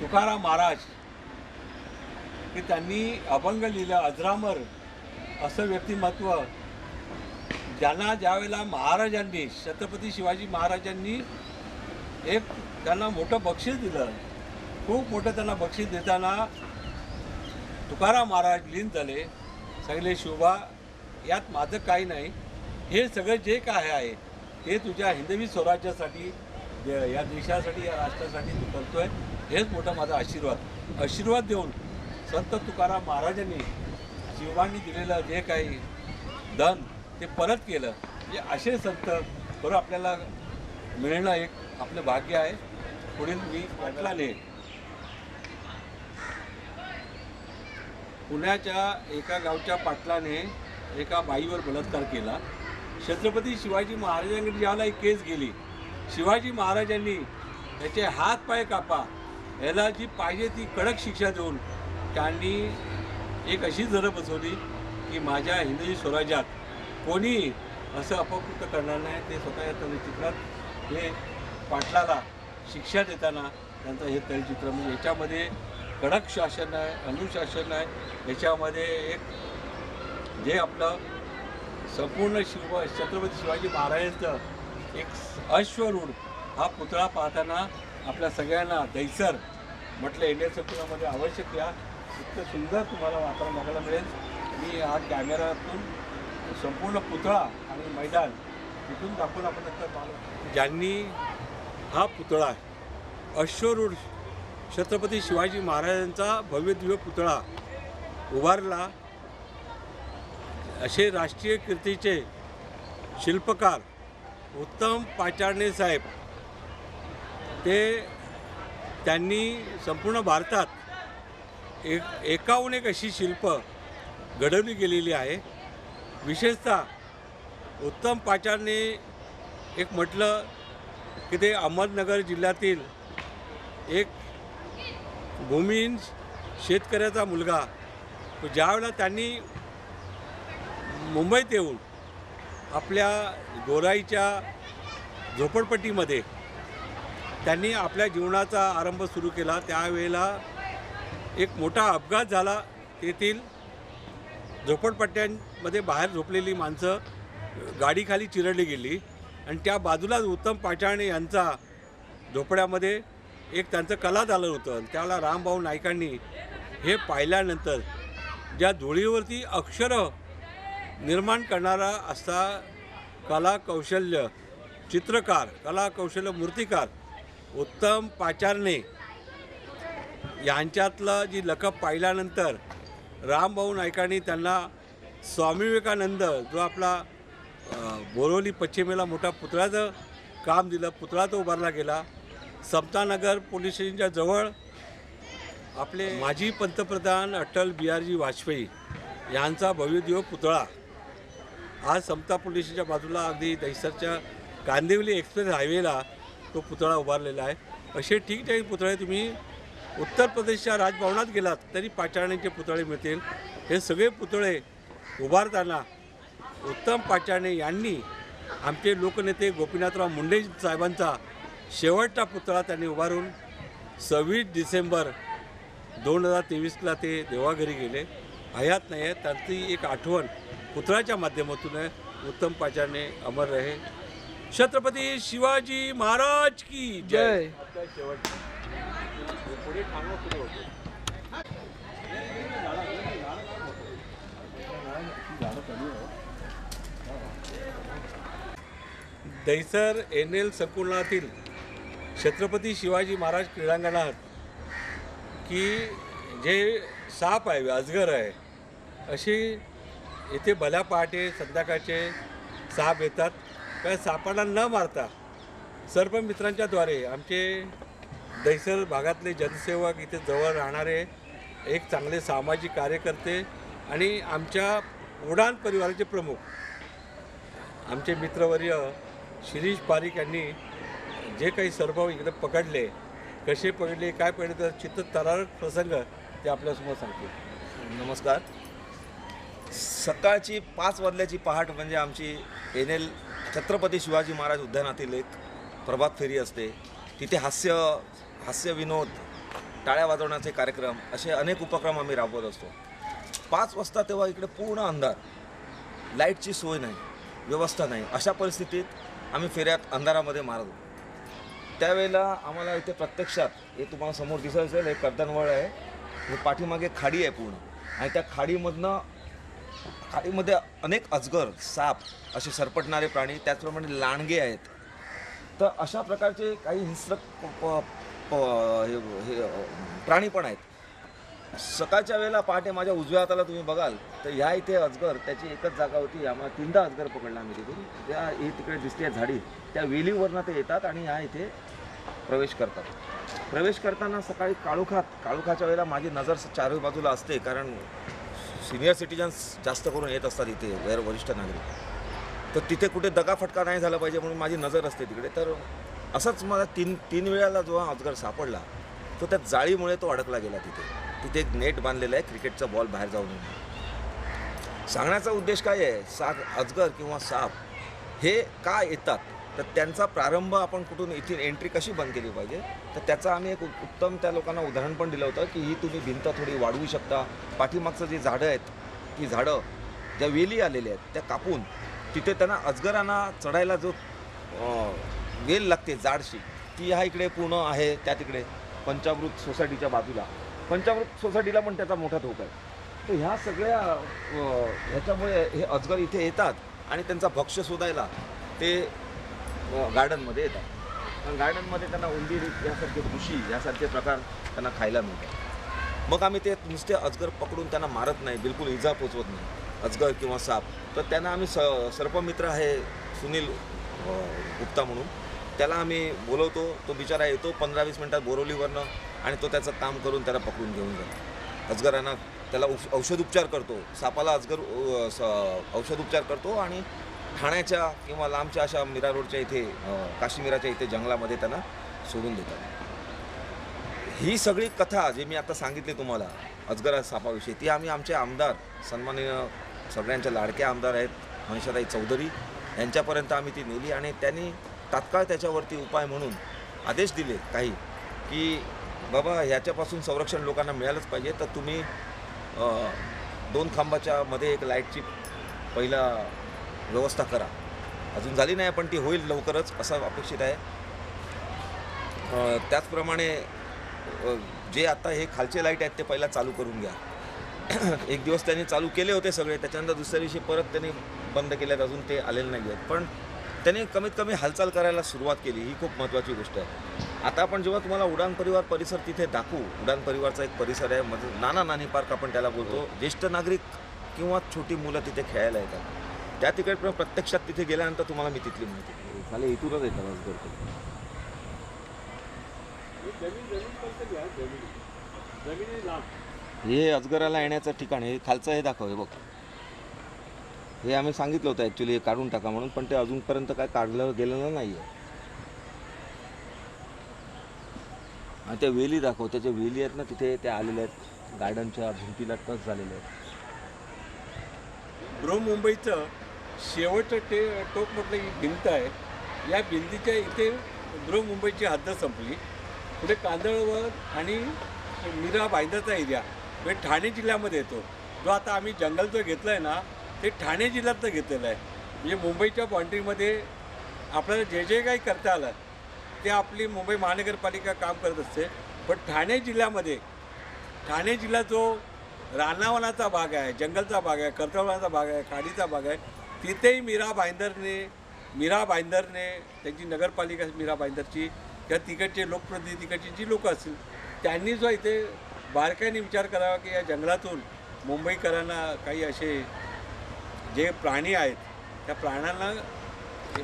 [SPEAKER 1] तुकाराम महाराज की त्यांनी अभंग लिहिलं, अजरामर असं व्यक्तिमत्व ज्यांना ज्यावेळेला महाराजांनी छत्रपती शिवाजी महाराजांनी एक त्यांना मोठं बक्षीस दिलं. खूप मोठं त्यांना बक्षीस देताना तुकाराम महाराज लीन झाले. सगळे शोभा यात माझं काही नाही, हे सगळं जे काय आहे ते तुझ्या हिंदवी स्वराज्यासाठी या देशासाठी या राष्ट्रासाठी तू करतोय, हेच मोठा माझा आशीर्वाद देऊन संत तुकाराम महाराजांनी शिवांनी दिलेलं जे काही धन ते परत केलं. म्हणजे असे संत बरोबर आपल्याला मिळणं एक आपलं भाग्य आहे. पुढील मी पाटलाने पुण्याच्या एका गावच्या पाटलाने एका बाईवर बलात्कार केला. छत्रपती शिवाजी महाराजांकडे ज्याला एक केस गेली, शिवाजी महाराजांनी त्याचे हात पाय कापा, याला जी पाहिजे ती कडक शिक्षा देऊन त्यांनी एक अशी जर बसवली की माझ्या हिंदवी स्वराज्यात कोणी असं अपकृत्य करणार नाही. ते स्वतः या तळचित्रात हे पाटलाला शिक्षा देताना त्यांचं हे तळचित्र म्हणजे याच्यामध्ये कडक शासन आहे, अनुशासन आहे. याच्यामध्ये एक जे आपलं संपूर्ण छत्रपती शिवाजी महाराजांचं एक अश्वरूढ हा पुतळा पाहताना आपल्या सगळ्यांना दैसर म्हटलं येण्याचं पुण्यामध्ये आवश्यक या इतकं सुंदर तुम्हाला वातावरण बघायला मिळेल. मी हा कॅमेऱ्यातून संपूर्ण पुतळा आणि मैदान तिथून दाखवून आपण नंतर ज्यांनी हा पुतळा अश्वरूढ छत्रपती शिवाजी महाराजांचा भव्यदिव्य पुतळा उभारला असे राष्ट्रीय कीर्तीचे शिल्पकार उत्तम पाचारणे साहेब त्यांनी संपूर्ण भारतात एकाहून एक अशी शिल्प घडवली गेलेली आहे. विशेषतः उत्तम पाचारणे एक म्हटलं की ते अहमदनगर जिल्ह्यातील एक भूमिहीन शेतकऱ्याचा मुलगा ज्यावेळेला त्यांनी मुंबईत येऊन आपल्या गोराईच्या झोपडपट्टीमध्ये त्यांनी आपल्या जीवनाचा आरंभ सुरू केला. त्यावेळेला एक मोठा अपघात झाला. तेथील झोपडपट्ट्यांमध्ये बाहेर झोपलेली माणसं गाडीखाली चिरडली गेली आणि त्या बाजूलाच उत्तम पाचारणे यांचा झोपड्यामध्ये एक त्यांचं कला झालं होतं. त्यावेळेला रामभाऊ नाईकांनी हे पाहिल्यानंतर ज्या धुळीवरती अक्षरं निर्माण करणारा असा कला कौशल्य चित्रकार, कला कौशल्य मूर्तिकार उत्तम पाचारणे यांच्यातलं जी लकब पाहिल्यानंतर रामभाऊ नाईकांनी त्यांना स्वामी विवेकानंद जो आपला बोरिवली पश्चिमेला मोठा पुतळ्याचं काम दिलं, पुतळा तो उभारला गेला. समतानगर पोलीस स्टेशनच्या जवळ आपले माजी पंतप्रधान अटल बिहारी वाजपेयी यांचा भव्यदिव्य पुतळा आज समता पोलीस स्टेशनच्या बाजूला अगदी दहिसरच्या कांदिवली एक्सप्रेस हायवेला तो पुतळा उभारलेला आहे. असे ठिकठिकाणी पुतळे तुम्ही उत्तर प्रदेशच्या राजभवनात गेलात तरी पाचारणेचे पुतळे मिळतील. हे सगळे पुतळे उभारताना उत्तम पाचारणे यांनी आमचे लोकनेते गोपीनाथराव मुंडे साहेबांचा शेवटचा पुतळा त्यांनी उभारून 26 डिसेंबर 2023ला ते देवाघरी गेले. हयात नाही आहे, त्यांची एक आठवण पुतळ्याच्या माध्यमातून आहे. उत्तम पाचारणे अमर रहे. छत्रपती शिवाजी महाराज की जय. पुढे थांबवा, पुढे होतो. दहिसर NL संकुलातील छत्रपती शिवाजी महाराज क्रीडांगणात की जे साप आहे, अजगर आहे, अशी इथे भल्या पहाटे संध्याकाळचे साप येतात. काय सापांना न मारता सर्पमित्रांच्याद्वारे आमचे दहिसर भागातले जनसेवक, इथे जवळ राहणारे एक चांगले सामाजिक कार्यकर्ते आणि आमच्या उडान परिवाराचे प्रमुख आमचे मित्रवर्य शिरीष पारिक यांनी जे काही सर्प इकडे पकडले, कसे पकडले, काय पकडले, तर चित्तथरारक प्रसंग ते आपल्यासमोर सांगतील.
[SPEAKER 2] नमस्कार. सकाळची 5 वाजल्याची पहाट म्हणजे आमची NL छत्रपती शिवाजी महाराज उद्यानातील एक प्रभात फेरी असते. तिथे हास्य विनोद, टाळ्या वाजवण्याचे कार्यक्रम, असे अनेक उपक्रम आम्ही राबवत असतो. 5 वाजता तेव्हा इकडे पूर्ण अंधार, लाईटची सोय नाही, व्यवस्था नाही, अशा परिस्थितीत आम्ही फेऱ्यात अंधारामध्ये मारत होतो. त्यावेळेला आम्हाला इथे प्रत्यक्षात हे तुम्हाला समोर दिसत असेल, हे कर्दनवळ आहे, हे पाठीमागे खाडी आहे पूर्ण, आणि त्या खाडीमध्ये अनेक अजगर, साप, असे सरपटणारे प्राणी, त्याचप्रमाणे लांडगे आहेत. तर अशा प्रकारचे काही हिंस्रक प्राणी पण आहेत. सकाळच्या वेळेला पहाटे माझ्या उजव्या हाताला तुम्ही बघाल तर ह्या इथे अजगर, त्याची एकच जागा होती, आम्हाला 3दा अजगर पकडला आम्ही तिथून. त्या ही तिकडे दिसते झाडी, त्या वेलीवरनं ते येतात आणि ह्या इथे प्रवेश करतात. प्रवेश करताना सकाळी काळोखाच्या वेळेला माझी नजर चारही बाजूला असते, कारण सिनियर सिटीजन्स जास्त करून येत असतात इथे, वरिष्ठ नागरिक. तर तिथे कुठे दगाफटका नाही झाला पाहिजे म्हणून माझी नजर असते तिकडे. तर असंच मला तीन वेळाला जो अजगर सापडला तो त्या जाळीमुळे तो अडकला गेला. तिथे एक नेट बांधलेला आहे, क्रिकेटचा बॉल बाहेर जाऊ नये. सांगण्याचा उद्देश काय आहे, अजगर किंवा साप हे का येतात, तर त्यांचा प्रारंभ आपण कुठून इथे एंट्री कशी बंद केली पाहिजे, तर त्याचं आम्ही एक उत्तम त्या लोकांना उदाहरण पण दिलं होतं की ही तुम्ही भिंत थोडी वाढवू शकता. पाठीमागचं जी झाडं आहेत, ती झाडं ज्या वेली आलेल्या आहेत त्या कापून तिथे त्यांना अजगरांना चढायला जो वेल लागते जाडशी, ती ह्या इकडे पूर्ण आहे. त्या तिकडे पंचामृत सोसायटीच्या बाजूला, पंचामृत सोसायटीला पण त्याचा मोठा धोका आहे. तर ह्या सगळ्या ह्याच्यामुळे हे अजगर इथे येतात आणि त्यांचा भक्ष्य शोधायला ते गार्डनमध्ये येतात. गार्डनमध्ये त्यांना उंदीर यासारखे बुशी यासारखे प्रकार त्यांना खायला मिळतात. मग आम्ही ते नुसते अजगर पकडून त्यांना मारत नाही, बिलकुल इजा पोचवत नाही, अजगर किंवा साप. तर त्यांना आम्ही सर्पमित्र आहे सुनील गुप्ता म्हणून, त्याला आम्ही बोलवतो. तो बिचारा येतो 15-20 मिनटात बोरिवलीवरनं आणि तो त्याचं काम करून त्याला पकडून घेऊन जातो. अजगरांना त्याला औषधोपचार करतो, सापाला अजगर औषधोपचार करतो आणि ठाण्याच्या किंवा लांबच्या अशा मीरा रोडच्या इथे, काश्मीराच्या इथे जंगलामध्ये त्यांना सोडून देतात. ही सगळी कथा जी मी आता सांगितली तुम्हाला अजगर सापाविषयी, ती आम्ही आमचे आमदार, सन्माननीय सगळ्यांच्या लाडक्या आमदार आहेत मनीषाताई चौधरी, यांच्यापर्यंत आम्ही ती नेली आणि त्यांनी तात्काळ त्याच्यावरती उपाय म्हणून आदेश दिले काही, की बाबा ह्याच्यापासून संरक्षण लोकांना मिळालंच पाहिजे. तर तुम्ही 2 खांबाच्या मध्ये एक लाईटची पहिला व्यवस्था करा. अजून झाली नाही पण ती होईल लवकरच असं अपेक्षित आहे. त्याचप्रमाणे जे आता हे खालचे लाईट आहेत ते पहिला चालू करून घ्या. एक दिवस त्यांनी चालू केले होते सगळे, त्याच्यानंतर दुसऱ्या दिवशी परत त्यांनी बंद केल्यात, अजून ते आलेले नाही आहेत. पण त्यांनी कमीत कमी हालचाल करायला सुरुवात केली, ही खूप महत्त्वाची गोष्ट आहे. आता आपण जेव्हा तुम्हाला उडान परिवार परिसर तिथे दाखवू, उडान परिवारचा एक परिसर आहे, नाना नानी पार्क आपण त्याला बोलतो. ज्येष्ठ नागरिक किंवा छोटी मुलं तिथे खेळायला येतात. त्या तिकडे पण प्रत्यक्षात तिथे गेल्यानंतर तुम्हाला मी तिथली माहिती देईन. खाली इथूनच येतात अजगर. हे अजगराला येण्याचं ठिकाण हे खालचं हे दाखव. हे बघ, हे आम्ही सांगितलं होतं ॲक्च्युली हे काढून टाका म्हणून, पण ते अजूनपर्यंत काय काढलं गेलेलं नाही आहे. आणि त्या वेली दाखव, त्याच्या वेली आहेत ना तिथे त्या आलेल्या आहेत, गार्डनच्या भिंतीला टच झालेल्या आहेत.
[SPEAKER 1] बृहन्मुंबईचं शेवटचं टोक म्हटलं ही भिंत आहे. या भिंतीच्या इथे बृहन्मुंबईची हद्द संपली. पुढे कांदळवन आणि मीरा भाईंदरचा एरिया म्हणजे ठाणे जिल्ह्यामध्ये येतो. जो आता आम्ही जंगल जो घेतलं आहे ना ते ठाणे जिल्ह्यातलं घेतलेलं आहे. म्हणजे मुंबईच्या बाउंड्रीमध्ये आपल्याला जे जे काही करता आलं ते आपली मुंबई महानगरपालिका काम करत असते. पण ठाणे जिल्ह्यामध्ये ठाणे जिल्हा जो रानावनाचा भाग आहे, जंगलचा भाग आहे, कर्तव्याचा भाग आहे, खाडीचा भाग आहे, तिथेही मीरा भाईंदरने त्यांची नगरपालिका मीरा भाईंदरची किंवा तिकडचे लोकप्रतिनिधी तिकडची जी लोकं असतील त्यांनी जो इथे बारकाईने विचार करावा की या जंगलातून मुंबईकरांना काही असे जे प्राणी आहेत त्या प्राण्यांना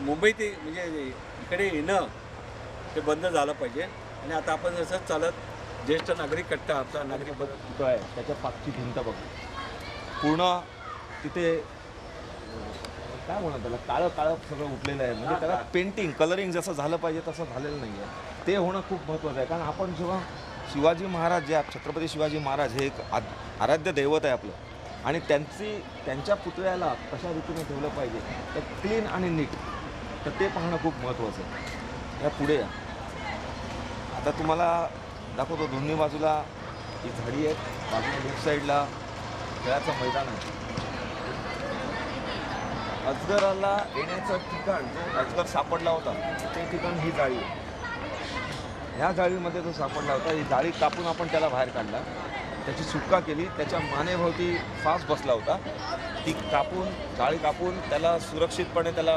[SPEAKER 1] मुंबईत म्हणजे इकडे येणं ते बंद झालं पाहिजे. आणि आता आपण असंच चालत ज्येष्ठ नागरिक कट्टा आपला नागरिक
[SPEAKER 2] पुतळा आहे त्याच्या पाठची भिंत बघ, पूर्ण तिथे काय म्हणतात त्याला काळं काळं सगळं उठलेलं आहे. म्हणजे त्याला पेंटिंग कलरिंग जसं झालं पाहिजे तसं झालेलं नाही आहे. ते होणं खूप महत्त्वाचं आहे. कारण आपण जेव्हा शिवाजी महाराज जे छत्रपती शिवाजी महाराज हे एक आराध्य दैवत आहे आपलं, आणि त्यांच्या पुतळ्याला कशा रीतीने ठेवलं पाहिजे तर क्लीन आणि नीट, तर ते पाहणं खूप महत्त्वाचं आहे. या पुढे या, आता तुम्हाला दाखवतो. दोन्ही बाजूला ही झाडी आहेत, बाजूला लेफ्ट साईडला खेळाचं मैदान आहे. अजगराला येण्याचं ठिकाण जो अजगर सापडला होता ते ठिकाण ही जाळी आहे. ह्या जाळीमध्ये जो सापडला होता ही जाळी कापून आपण त्याला बाहेर काढला, त्याची सुटका केली, त्याच्या मानेभोवती फास बसला होता, ती कापून जाळी कापून त्याला सुरक्षितपणे त्याला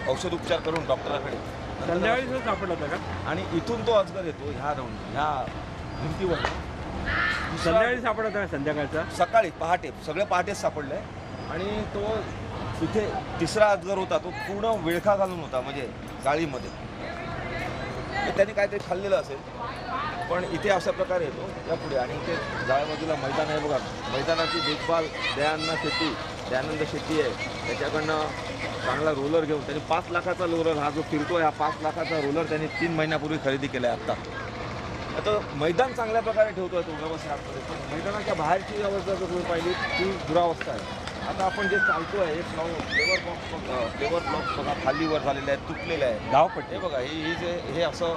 [SPEAKER 2] औषध उपचार करून डॉक्टराकडे
[SPEAKER 1] संध्याकाळी सापडला होता का?
[SPEAKER 2] आणि इथून तो अजगर येतो ह्या भिंतीवर.
[SPEAKER 1] संध्याकाळी सापडला होता का? संध्याकाळचा
[SPEAKER 2] सकाळी पहाटे, सगळे पहाटेच सापडले. आणि तो तिथे तिसरा अजगर होता, तो पूर्ण विळखा घालून होता म्हणजे जाळीमध्ये. त्याने काहीतरी खाल्लेलं असेल, पण इथे अशा प्रकारे येतो या पुढे. आणि इथे जाळ्या बाजूला मैदान आहे बघा, मैदानाची देखभाल दयानंद शेट्टी आहे, त्याच्याकडनं चांगला रोलर घेऊन त्यांनी 5 लाखाचा रोलर हा जो फिरतो आहे, हा 5 लाखाचा रोलर त्यांनी 3 महिन्यापूर्वी खरेदी केला आहे. आता मैदान चांगल्या प्रकारे ठेवतो आहे तो व्यवस्थित आतमध्ये, पण मैदानाच्या बाहेरची अवस्था जर तुम्ही पाहिली ती दुरावस्था आहे. आता आपण जे चालतो आहे फ्लेवर ब्लॉक्स बघा खालीवर झालेले आहेत, तुटलेले आहे धावपट्टी बघा. हे असं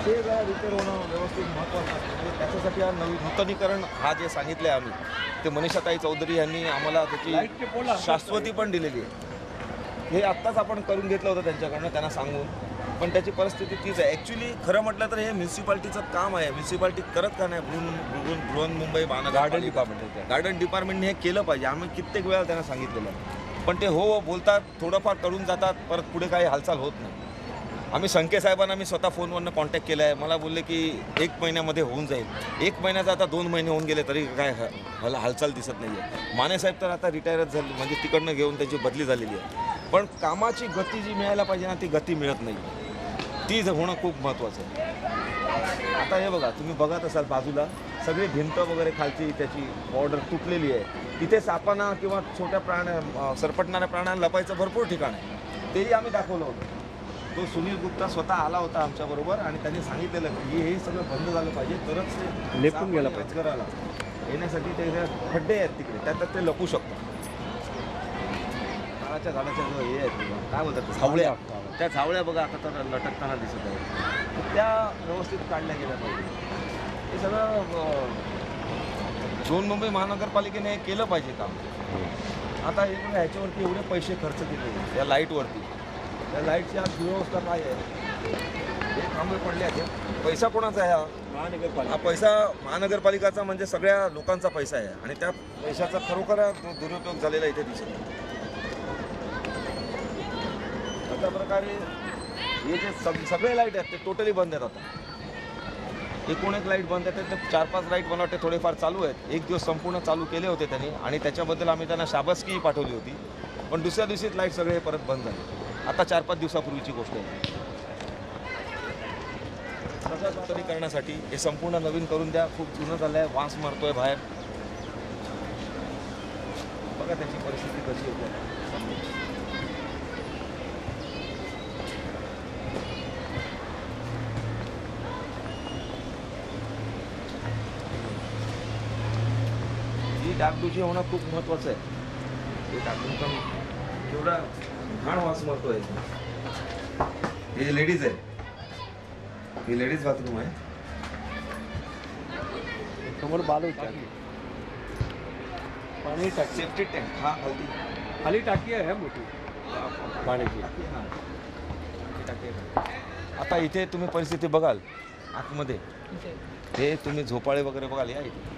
[SPEAKER 2] ते रिपेअर होणं व्यवस्थित महत्त्वाचं आहे. म्हणजे त्याच्यासाठी हा नूतनीकरण हा जे सांगितलं आहे आम्ही, ते मनीषाताई चौधरी यांनी आम्हाला त्याची शाश्वती पण दिलेली आहे. हे आत्ताच आपण करून घेतलं होतं त्यांच्याकडनं त्यांना सांगून, पण त्याची परिस्थिती तीच आहे. ॲक्च्युली खरं म्हटलं तर हे म्युन्सिपाल्टीचं काम आहे. म्युन्सिपाल्टी करत का नाही? बृहन्मुंबई महानगर गार्डन डिपार्टमेंटने हे केलं पाहिजे. आम्ही कित्येक वेळा त्यांना सांगितलेलं आहे, पण ते हो बोलतात, थोडंफार करून जातात, परत पुढे काही हालचाल होत नाही. आम्ही संके साहेबांना मी स्वतः फोनवरनं कॉन्टॅक्ट केला आहे. मला बोलले की 1 महिन्यामध्ये होऊन जाईल. 1 महिन्याचा आता 2 महिने होऊन गेले तरी काय हालचाल दिसत नाही आहे. माने साहेब तर आता रिटायरच झाले, म्हणजे तिकडनं घेऊन त्याची बदली झालेली आहे. पण कामाची गती जी मिळायला पाहिजे ना ती गती मिळत नाही, ती होणं खूप महत्त्वाचं आहे. आता हे बघा, तुम्ही बघत असाल बाजूला सगळी भिंत वगैरे खालची त्याची बॉर्डर तुटलेली आहे. तिथे सापांना किंवा छोट्या सरपटणाऱ्या प्राण्यांना लपायचं भरपूर ठिकाण आहे. तेही आम्ही दाखवलं होतं. तो सुनील गुप्ता स्वतः आला होता आमच्याबरोबर आणि त्यांनी सांगितलेलं की हे सगळं बंद झालं पाहिजे, तरच ते
[SPEAKER 1] लेपून गेलं पाहिजे.
[SPEAKER 2] अजगराला येण्यासाठी ते खड्डे आहेत तिकडे, त्यात ते लपू शकतात. नारळाच्या झाडाच्या जो हे आहेत काय बोलतात झावळ्या, त्या झावळ्या बघा आता तर लटकताना दिसत आहेत, त्या व्यवस्थित काढल्या गेल्या पाहिजे. हे सगळं बृहन्मुंबई महानगरपालिकेने हे केलं पाहिजे काम. आता हे बघा ह्याच्यावरती एवढे पैसे खर्च केले या लाईटवरती, त्या लाईटची आज दुरवस्था काय आहे? हे थांबे पडले आहेत. पैसा कोणाचा आहे? हा पैसा महानगरपालिकाचा, म्हणजे सगळ्या लोकांचा पैसा आहे. आणि त्या पैशाचा खरोखर दुरुपयोग झालेला इथे दिसत आहे. अशा प्रकारे हे जे सगळे लाईट आहेत ते टोटली बंद आहेत आता. एकूण एक लाईट बंद आहेत. ते 4-5 लाईट मला वाटते थोडेफार चालू आहेत. एक दिवस संपूर्ण चालू केले होते त्यांनी आणि त्याच्याबद्दल आम्ही त्यांना शाबासकीही पाठवली होती. पण दुसऱ्या दिवशीच लाईट सगळे परत बंद झाले. आता 4-5 दिवसापूर्वीची गोष्ट आहे. करण्यासाठी हे संपूर्ण नवीन करून द्या. खूप जुनं झालं आहे, वास मारतोय बाहेर. बघा त्याची परिस्थिती कशी होती. ही डागडुजी होणं खूप महत्वाचं आहे. हे डागडुजीचा केवढा घाण वास मारतोय. हे लेडीज आहे, ही लेडीज बाथरूम आहे.
[SPEAKER 1] समोर बालू टाकी, पाणी टाकी,
[SPEAKER 2] सेफ्टी टँक हा खालती
[SPEAKER 1] खाली टाकी आहे मोठी पाण्याची.
[SPEAKER 2] आता इथे तुम्ही परिस्थिती बघाल आतमध्ये, हे तुम्ही झोपाळे वगैरे बघाल. या इथे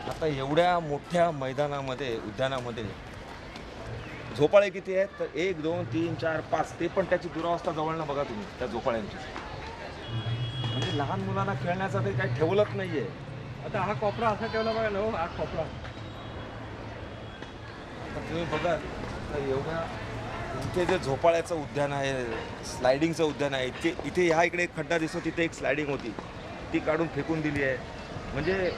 [SPEAKER 2] आता एवढ्या मोठ्या मैदानामध्ये, उद्यानामध्ये झोपाळे किती आहेत तर 1, 2, 3, 4, 5. ते पण त्याची दुरावस्था जवळनं बघा तुम्ही त्या झोपाळ्यांची. म्हणजे लहान मुलांना खेळण्यासाठी काही ठेवलंच नाहीये.
[SPEAKER 1] आता हा कोपरा असा ठेवला बघा ना, हा कोपरा.
[SPEAKER 2] आता तुम्ही बघा एवढ्या इथे जे झोपाळ्याचं उद्यान आहे, स्लायडिंगचं उद्यान आहे, इथे ह्या इकडे एक खड्डा दिसतो, तिथे एक स्लायडिंग होती, ती काढून फेकून दिली आहे. म्हणजे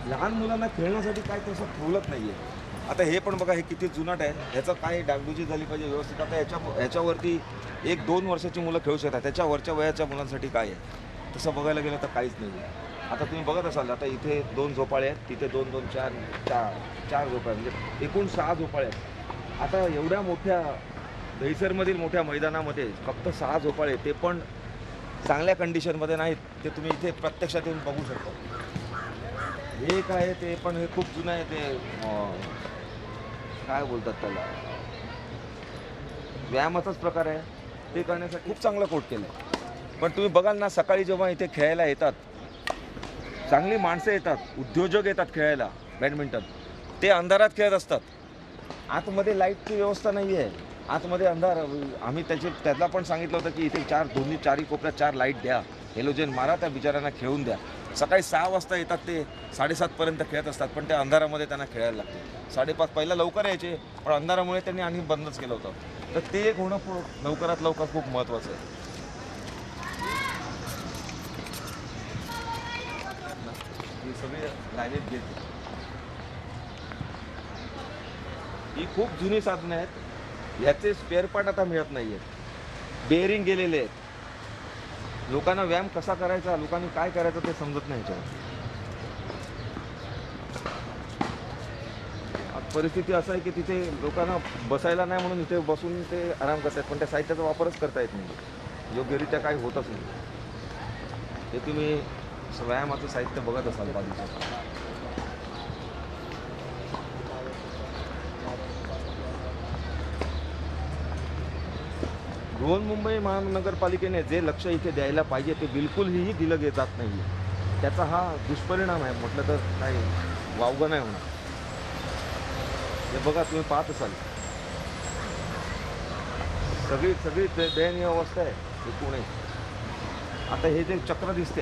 [SPEAKER 2] लहान मुलांना खेळण्यासाठी काय तसं ठेवलंच नाही आहे. आता हे पण बघा, हे किती जुनाट आहे, ह्याचं काय डागडुजी झाली पाहिजे व्यवस्थित. आता ह्याच्यावरती 1-2 वर्षाची मुलं खेळू शकतात. त्याच्या वरच्या वयाच्या मुलांसाठी काय आहे तसं बघायला गेलं तर काहीच नाही आहे. आता तुम्ही बघत असाल, आता इथे 2 झोपाळे आहेत, तिथे 2-2, 4 झोपाळे, म्हणजे एकूण 6 झोपाळे आहेत. आता एवढ्या मोठ्या दहिसरमधील मोठ्या मैदानामध्ये फक्त 6 झोपाळे, ते पण चांगल्या कंडिशनमध्ये नाहीत. ते तुम्ही इथे प्रत्यक्षात येऊन बघू शकता. हे काय आहे ते पण हे खूप जुनं आहे. ते काय बोलतात त्याला, व्यायामाचाच प्रकार आहे. ते करण्यासाठी खूप चांगलं कोट केलं आहे. पण तुम्ही बघाल ना, सकाळी जेव्हा इथे खेळायला येतात चांगली माणसं येतात, उद्योजक येतात खेळायला बॅडमिंटन, ते अंधारात खेळत असतात. आतमध्ये लाईटची व्यवस्था नाही आहे, आतमध्ये अंधार. आम्ही त्याला पण सांगितलं होतं की इथे चारही कोपऱ्यात 4 लाईट द्या, हेलोजन मारा, त्या बिचाऱ्यांना खेळून द्या. सकाळी 6 वाजता येतात, ते 7:30पर्यंत खेळत असतात, पण त्या अंधारामध्ये त्यांना खेळायला लागते. 5:30 पहिला लवकर यायचे, पण अंधारामुळे त्यांनी आणि बंदच केलं होतं. तर ते एक होणं लवकरात लवकर खूप महत्त्वाचं आहे. ही सगळी लाईनीत घेत, ही खूप जुनी साधनं आहेत. याचे स्पेअर पार्ट आता मिळत नाही आहेत, बेअरिंग गेलेले आहेत. लोकांना व्यायाम कसा करायचा, लोकांनी काय करायचं ते समजत नाही. याच्यावर परिस्थिती असं आहे की तिथे लोकांना बसायला नाही म्हणून इथे बसून ते आराम करतात, पण त्या साहित्याचा वापरच करता येत नाही, योग्यरित्या काही होतच नाही. हे तुम्ही व्यायामाचं साहित्य बघत असाल बाजूचं. बृहन्मुंबई महानगरपालिकेने जे लक्ष इथे द्यायला पाहिजे ते बिलकुलही दिलं जात नाही आहे. त्याचा हा दुष्परिणाम आहे, म्हटलं तर काही वावगं नाही होणार. हे बघा तुम्ही पाहत असाल, सगळी दयनीय अवस्था आहे एकूण. आता हे जे चक्र दिसते,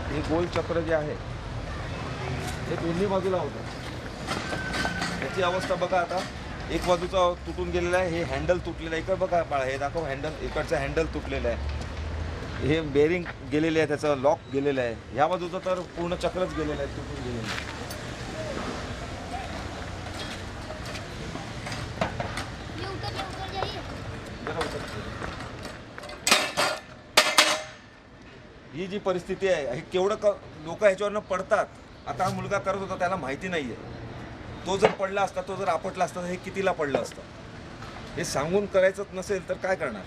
[SPEAKER 2] हे गोल चक्र जे आहे हे दोन्ही बाजूला होतं. याची अवस्था बघा. आता एक बाजूचा तुटून गेलेला आहे, हे हँडल तुटलेलं आहे. इकडं बघा बाळा, हे दाखव हँडल, इकडचं हँडल तुटलेलं आहे, हे बेरिंग गेलेले आहे, त्याचं लॉक गेलेलं आहे. ह्या बाजूचं तर पूर्ण चक्रच गेलेलं आहे, तुटून गेलेलं आहे. ही जी परिस्थिती आहे, हे केवढं लोक ह्याच्यावरनं पडतात. आता हा मुलगा करत होता, त्याला माहिती नाही आहे. तो जर पडला असता, तो जर आपटला असता, हे कितीला पडलं असतं. हे सांगून करायचंच नसेल तर काय करणार.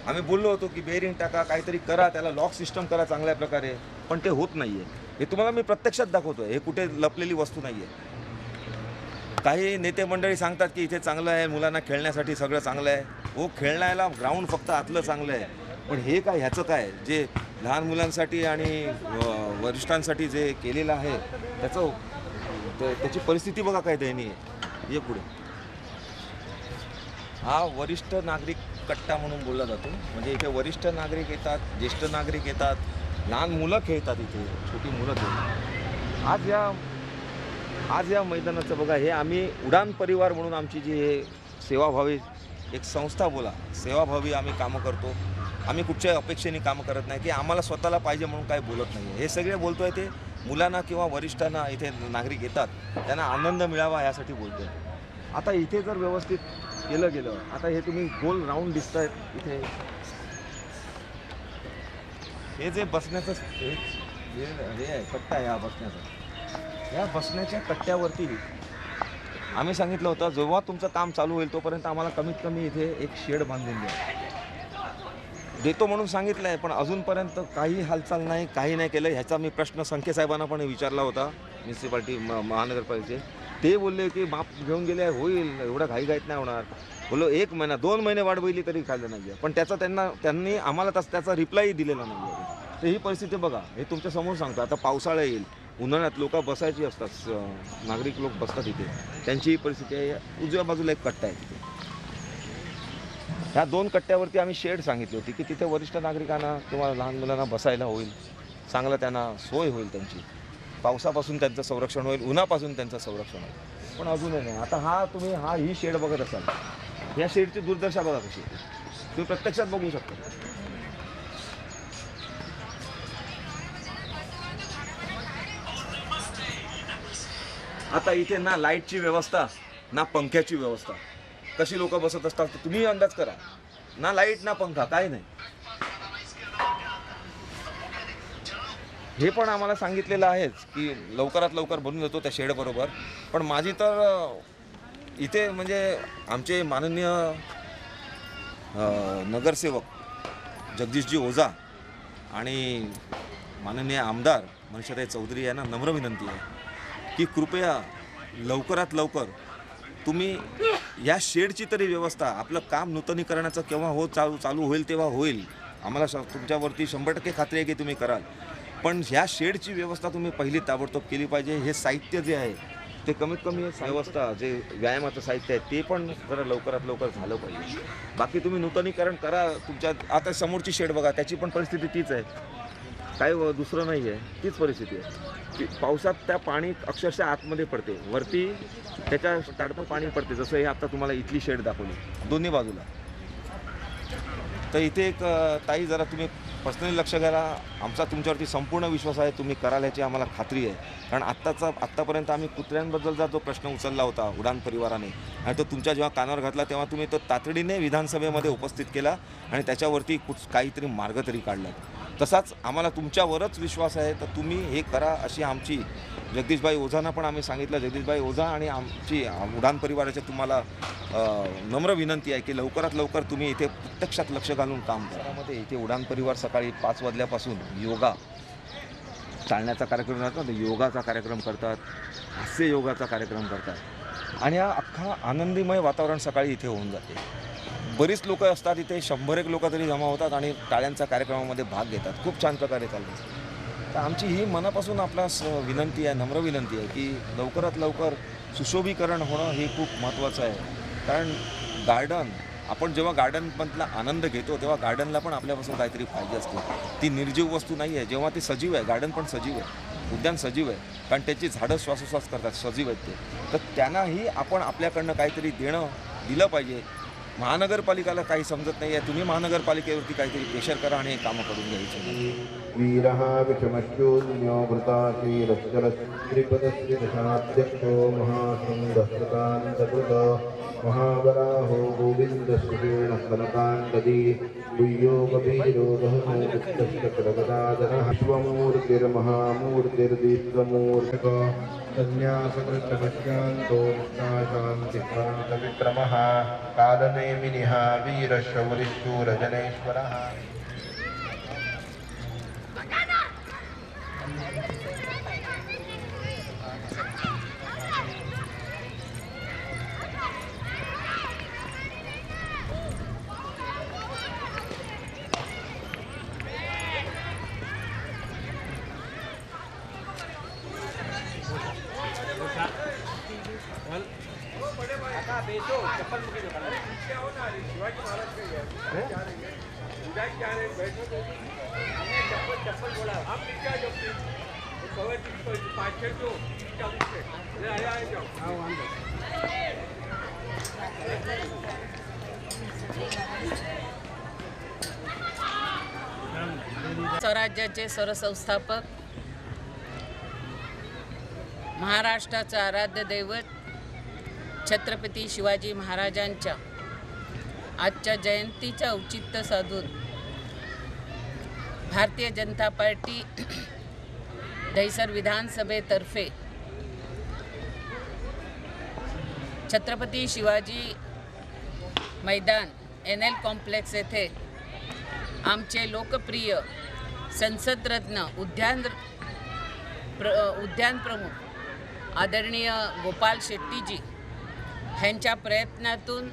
[SPEAKER 2] आम्ही बोललो होतो की बेअरिंग टाका, काहीतरी करा, त्याला लॉक सिस्टम करा चांगल्या प्रकारे, पण ते होत नाही आहे. हे तुम्हाला मी प्रत्यक्षात दाखवतो आहे, हे कुठे लपलेली वस्तू नाही आहे. काही नेते मंडळी सांगतात की इथे चांगलं आहे, मुलांना खेळण्यासाठी सगळं चांगलं आहे. हो, खेळण्याला ग्राउंड फक्त आतलं चांगलं आहे, पण हे काय, ह्याचं काय, जे लहान मुलांसाठी आणि वरिष्ठांसाठी जे केलेलं आहे त्याचं त्याची परिस्थिती बघा काय दयनीय आहे. ये पुढे. हा वरिष्ठ नागरिक कट्टा म्हणून बोलला जातो. म्हणजे इथे वरिष्ठ नागरिक येतात, ज्येष्ठ नागरिक येतात, लहान मुलं खेळतात, इथे छोटी मुलं खेळतात. आज या मैदानाचं बघा, हे आम्ही उडान परिवार म्हणून आमची जी हे सेवाभावी एक संस्था बोला, सेवाभावी आम्ही कामं करतो. आम्ही कुठच्याही अपेक्षेने कामं करत नाही की आम्हाला स्वतःला पाहिजे म्हणून काय बोलत नाही. हे सगळे बोलतो आहे ते मुलांना किंवा वरिष्ठांना इथे नागरिक येतात त्यांना आनंद मिळावा यासाठी बोलतो आहे. आता इथे जर व्यवस्थित केलं गेलं, आता हे तुम्ही गोल राऊंड दिसत आहेत इथे, हे जे बसण्याचं हे आहे कट्टा आहे हा बसण्याचा, या बसण्याच्या कट्ट्यावरती आम्ही सांगितलं होतं जेव्हा तुमचं काम चालू होईल तोपर्यंत आम्हाला कमीत कमी इथे एक शेड बांधून द्या. देतो म्हणून सांगितलं आहे पण अजूनपर्यंत काही हालचाल नाही, काही नाही केलं. ह्याचा मी प्रश्न संखे साहेबांना पण विचारला होता, म्युन्सिपाल्टी महानगरपालिकेचे. ते बोलले की माप घेऊन गेले, होईल, एवढं घाईघाईत नाही होणार. बोललो 1 महिना 2 महिने वाट बघितली तरी खाल्लं नाही आहे, पण त्यांनी आम्हाला त्याचा रिप्लायही दिलेला नाही आहे. तर ही परिस्थिती बघा, हे तुमच्या समोर सांगतो. आता पावसाळा येईल, उन्हाळ्यात लोक बसायची असतात, नागरिक लोक बसतात इथे, त्यांची ही परिस्थिती आहे. उजव्या बाजूला एक कट्टा आहे तिथे, ह्या 2 कट्ट्यावरती आम्ही शेड सांगितली होती की तिथे वरिष्ठ नागरिकांना किंवा लहान मुलांना बसायला होईल, चांगलं त्यांना सोय होईल, त्यांची पावसापासून त्यांचं संरक्षण होईल, उन्हापासून त्यांचं संरक्षण होईल. पण अजूनही नाही. आता तुम्ही ही शेड बघत असाल, ह्या शेडची दुर्दशा बघा कशी, तुम्ही प्रत्यक्षात बघू शकता. आता इथे ना लाईटची व्यवस्था ना पंख्याची व्यवस्था, कशी लोक बसत असतात तुम्ही अंदाज करा. ना लाईट ना पंखा, काही नाही. हे पण आम्हाला सांगितलेलं आहेच की लवकरात लवकर बनवून देतो त्या शेड बरोबर. पण माझी तर इथे म्हणजे आमचे माननीय नगरसेवक जगदीशजी ओझा आणि माननीय आमदार मनषाताई चौधरी यांना नम्र विनंती आहे की कृपया लवकरात लवकर तुम्ही या शेडची तरी व्यवस्था, आपलं काम नूतनीकरणाचं केव्हा चालू होईल तेव्हा होईल, आम्हाला तुमच्यावरती 100% खात्री आहे की तुम्ही कराल. पण ह्या शेडची व्यवस्था तुम्ही पहिली ताबडतोब केली पाहिजे. हे साहित्य जे आहे ते कमीत कमी व्यवस्था, जे व्यायामाचं साहित्य आहे ते पण जरा लवकरात लवकर झालं पाहिजे. बाकी तुम्ही नूतनीकरण करा. तुमच्या आता समोरची शेड बघा, त्याची पण परिस्थिती तीच आहे, काही दुसरं नाही आहे, तीच परिस्थिती आहे. पावसात त्या पाणी अक्षरशः आतमध्ये पडते, वरती त्याच्या ताडपं पाणी पडते. जसं हे आता तुम्हाला इथली शेड दाखवली दोन्ही बाजूला. तर इथे एक ताई, जरा तुम्ही पर्सनली लक्ष घ्या. आमचा तुमच्यावरती संपूर्ण विश्वास आहे, तुम्ही कराल याची आम्हाला खात्री आहे. कारण आत्तापर्यंत आम्ही कुत्र्यांबद्दलचा जो प्रश्न उचलला होता उडान परिवाराने, आणि तो तुमच्या जेव्हा कानावर घातला तेव्हा तुम्ही तो तातडीने विधानसभेमध्ये उपस्थित केला आणि त्याच्यावरती काहीतरी मार्ग तरी काढला. तसाच आम्हाला तुमच्यावरच विश्वास आहे, तर तुम्ही हे करा अशी आमची जगदीशभाई ओझांना पण आम्ही सांगितलं. जगदीशभाई ओझा आणि आमची उडान परिवाराची तुम्हाला नम्र विनंती आहे की लवकरात लवकर तुम्ही इथे प्रत्यक्षात लक्ष घालून काम करा. मध्ये इथे उडान परिवार सकाळी 5 वाजल्यापासून योगा चालण्याचा कार्यक्रम करतात, योगाचा कार्यक्रम करतात, हास्य योगाचा कार्यक्रम करतात आणि हा अख्खा आनंदीमय वातावरण सकाळी इथे होऊन जाते. बरीच लोक असतात इथे, 100 लोक तरी जमा होतात आणि टाळ्यांच्या कार्यक्रमामध्ये भाग घेतात. खूप छान प्रकारे चालतं. तर आमची ही मनापासून आपला विनंती आहे, नम्र विनंती आहे की लवकरात लवकर सुशोभीकरण होणं हे खूप महत्त्वाचं आहे. कारण गार्डन, आपण जेव्हा गार्डनमधला आनंद घेतो तेव्हा गार्डनला पण आपल्यापासून काहीतरी पाहिजे असते. ती निर्जीव वस्तू नाही आहे. जेव्हा ती सजीव आहे, गार्डन पण सजीव आहे, उद्यान सजीव आहे, कारण त्याची झाडं श्वासोश्वास करतात, सजीव आहेत ते. तर त्यांनाही आपण आपल्याकडनं काहीतरी दिलं पाहिजे. महानगरपालिकाला काही समजत नाही आहे, तुम्ही महानगरपालिकेवरती काहीतरी प्रेशर करा आणि हे कामं करून घ्यायचे.
[SPEAKER 6] वीरः विषमशून्यो वृताशीरश्चरश्रीपदस्य दशाध्यक्षो महासुन्दस्रकान्तकृत महावराहो गोविन्दश्रुतेन फलकान्ददी गुह्यो गभीरो गहनोदिष्टकटगदाधरः विश्वमूर्तिर्महामूर्तिर्दीप्तमूर्तिः संन्यासकृतपश्यान्तो शान्तिक्रान्तविक्रमः कालनेमिनिः वीरशौरिशूरजनेश्वरः.
[SPEAKER 7] स्वराज्याचे सरसंस्थापक, महाराष्ट्राचं आराध्य दैवत छत्रपती शिवाजी महाराजांच्या आजच्या जयंतीचं औचित्य साधून भारतीय जनता पार्टी दहिसर विधानसभेतर्फे छत्रपती शिवाजी मैदान NL कॉम्प्लेक्स येथे आमचे लोकप्रिय संसदरत्न उद्यान प्रमुख आदरणीय गोपाल शेट्टीजी ह्यांच्या प्रयत्नातून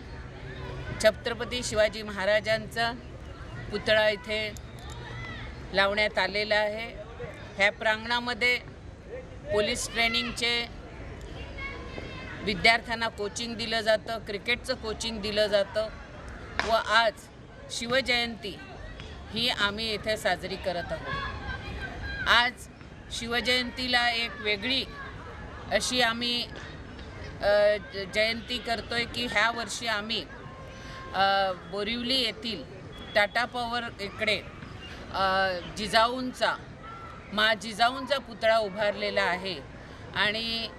[SPEAKER 7] छत्रपती शिवाजी महाराजांचा पुतळा इथे लावण्यात आलेला आहे। ह्या प्रांगणामध्ये पोलीस ट्रेनिंगचे विद्यार्थ्यांना कोचिंग दिलं जातं, क्रिकेटचं कोचिंग दिलं जातं व आज शिवजयंती ही आम्ही इथे साजरी करत आहोत। आज शिवजयंतीला एक वेगळी अशी आम्ही जयंती करतोय की ह्या वर्षी आम्ही बोरिवली येथील टाटा पॉवर इकडे जिजाऊंचा जिजाऊंचा पुतळा उभारलेला आहे आणि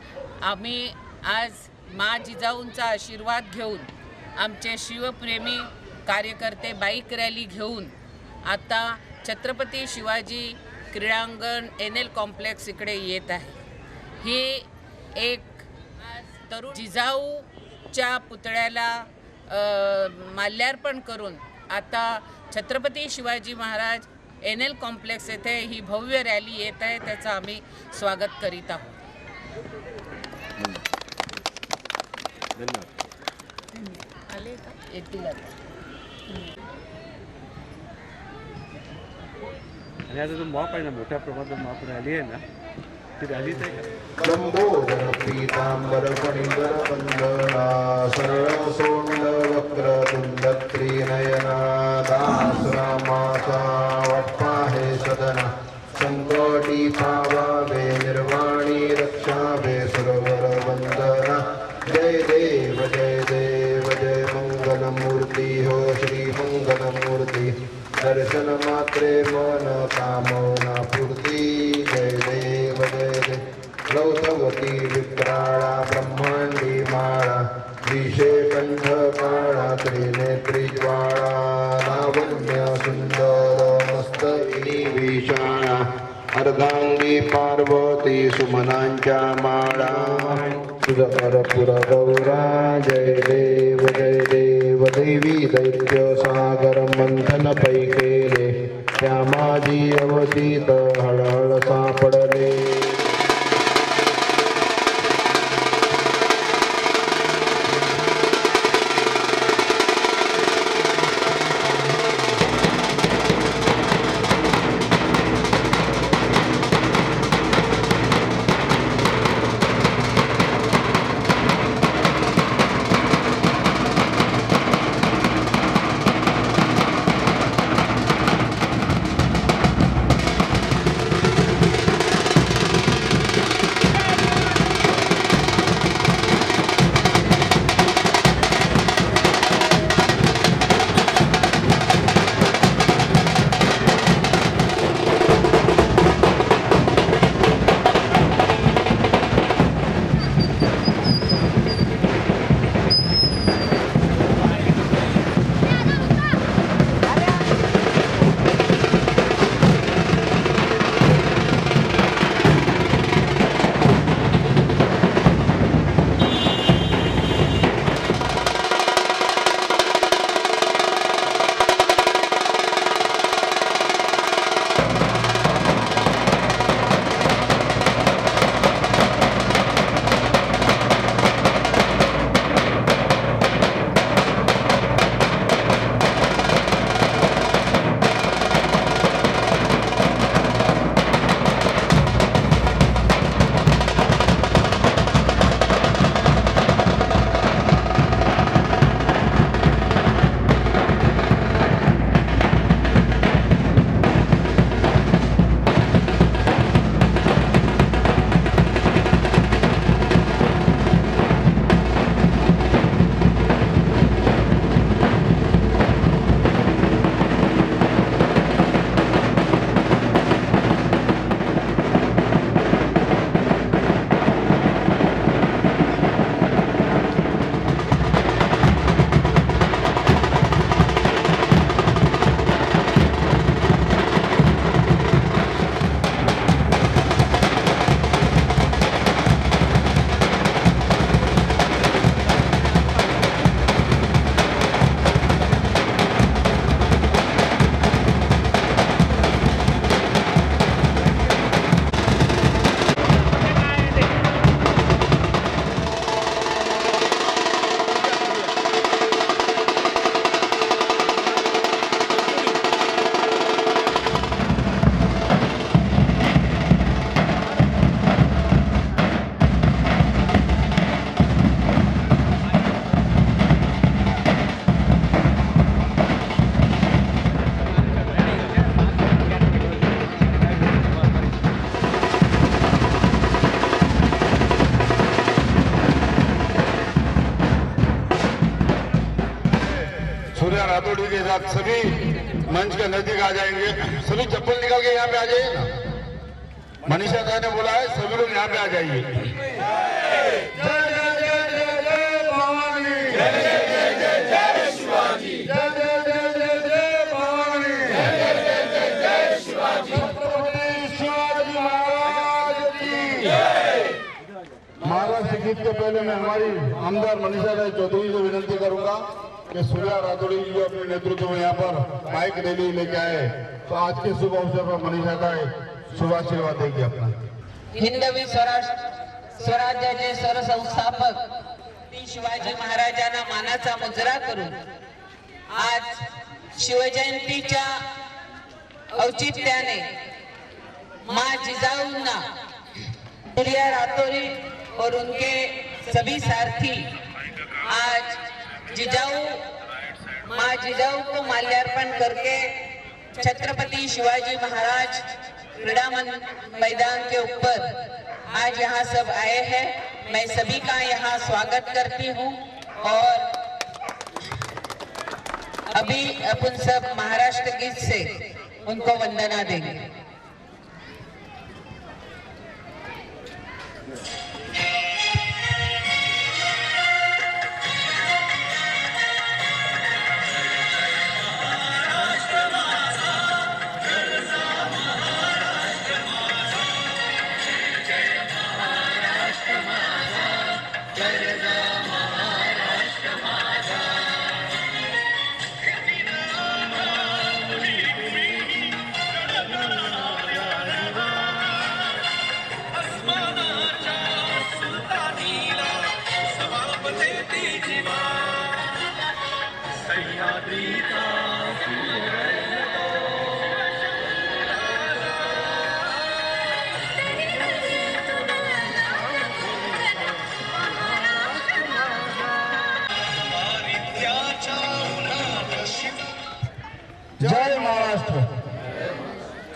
[SPEAKER 7] आम्ही आज जिजाऊंचा आशीर्वाद घेऊन आमचे शिवप्रेमी कार्यकर्ते बाईक रॅली घेऊन आता छत्रपती शिवाजी क्रीडांगण NL कॉम्प्लेक्स इकडे येत आहे। ही एक तरुण जिजाऊच्या पुतळ्याला माल्यार्पण करून आता छत्रपती शिवाजी महाराज NL कॉम्प्लेक्स येथे ही भव्य रॅली येत आहे, त्याचं आम्ही स्वागत करीत आहोत। आले का? येतील आता।
[SPEAKER 1] आणि आता जो मॉप आहे ना, मोठ्या प्रमाणात मॉप रॅली आहे ना, ती रॅलीच आहे का?
[SPEAKER 6] लंबोदर पीतांबर फणीवर वंदना सरळ सोंड वक्र तुंड त्रिनयना दासरामाचा वाटपा हे सदना संकटी पावावे निर्वाणी रक्षावे सुरवर वंदना जय देव जय मंगलमूर्ती हो श्री मंगलमूर्ती दर्शन मात्रे मन कामना पूर्ती जय देव लौथवती विक्राळा ब्रह्मांडी माळा दिशे कंठ काळा त्रिनेत्री ज्वाळा लावण्य सुंदर मस्तकिनी विशाळा अर्धांगी पार्वती सुमनांच्या माळा तुझरपुर गौरा जय देव देवी दैत्य सागर मंथन पैकेले त्या माझी अवतीत हळहळ सापडले
[SPEAKER 5] बाद सभी मंच के नजदीक आ जाएंगे। सभी चप्पल निकाल के यहाँ पे आ जाइए ना। मनीषा दा ने बोला है सभी लोग यहाँ पे आ जाइए। जय जय जय जय जय भवानी, जय जय जय जय जय शिवाजी, जय जय जय जय जय भवानी, जय जय जय जय जय शिवाजी, छत्रपति शिवाजी महाराज की जय। महाराष्ट्र गीत के पहले मैं हमारी आमदार मनीषा राय चौधरी से विनती करूंगा कि सूर्या राठौड़ी जी अपने नेतृत्व में यहाँ पर माइक रैली लेके आए, तो आज के शुभ अवसर पर मनीषा राय शुभाशीर्वाद देगी अपना।
[SPEAKER 7] हिंदवी स्वराज्याचे सरसंस्थापक शिवाजी महाराजांना मानाचा मुजरा करून आज शिवजयंतीच्या औचित्याने माँ जिजाऊंना सूर्या राठौड़ी और उनके सभी सारथी आज माँ जिजाऊ को माल्यार्पण करके छत्रपति शिवाजी महाराज क्रीड़ा मैदान के ऊपर आज यहाँ सब आए हैं। मैं सभी का यहाँ स्वागत करती हूँ और अभी अपन सब महाराष्ट्र गीत से उनको वंदना देंगे।
[SPEAKER 5] जय महाराष्ट्र,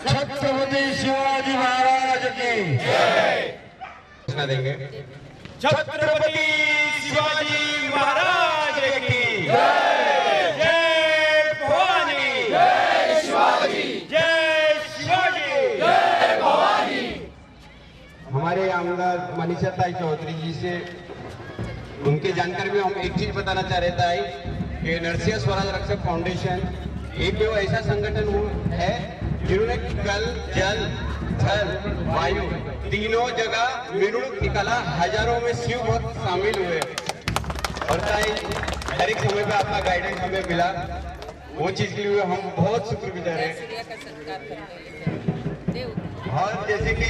[SPEAKER 5] छत्रपति शिवाजी महाराज की जय।
[SPEAKER 6] देंगे
[SPEAKER 8] छत्रपति शिवाजी महाराज की जय। जय भवानी, जय शिवाजी, जय शिवाजी, जय भवानी।
[SPEAKER 6] हमारे आमदार मनीषा ताई चौधरी जी से उनके जानकारी में हम एक चीज बताना चाह रहे थे कि नरसिंह स्वराज रक्षक फाउंडेशन एक ऐसा संगठन है जिन्होंने कल, जल, थल, वायु तीनों जगह मिरुड़ निकाला। हजारों में शिव भक्त शामिल हुए और हर एक समय पे आपका गाइडेंस हमें मिला, वो चीज के लिए हम बहुत शुक्रगुजार हैं। और जैसे कि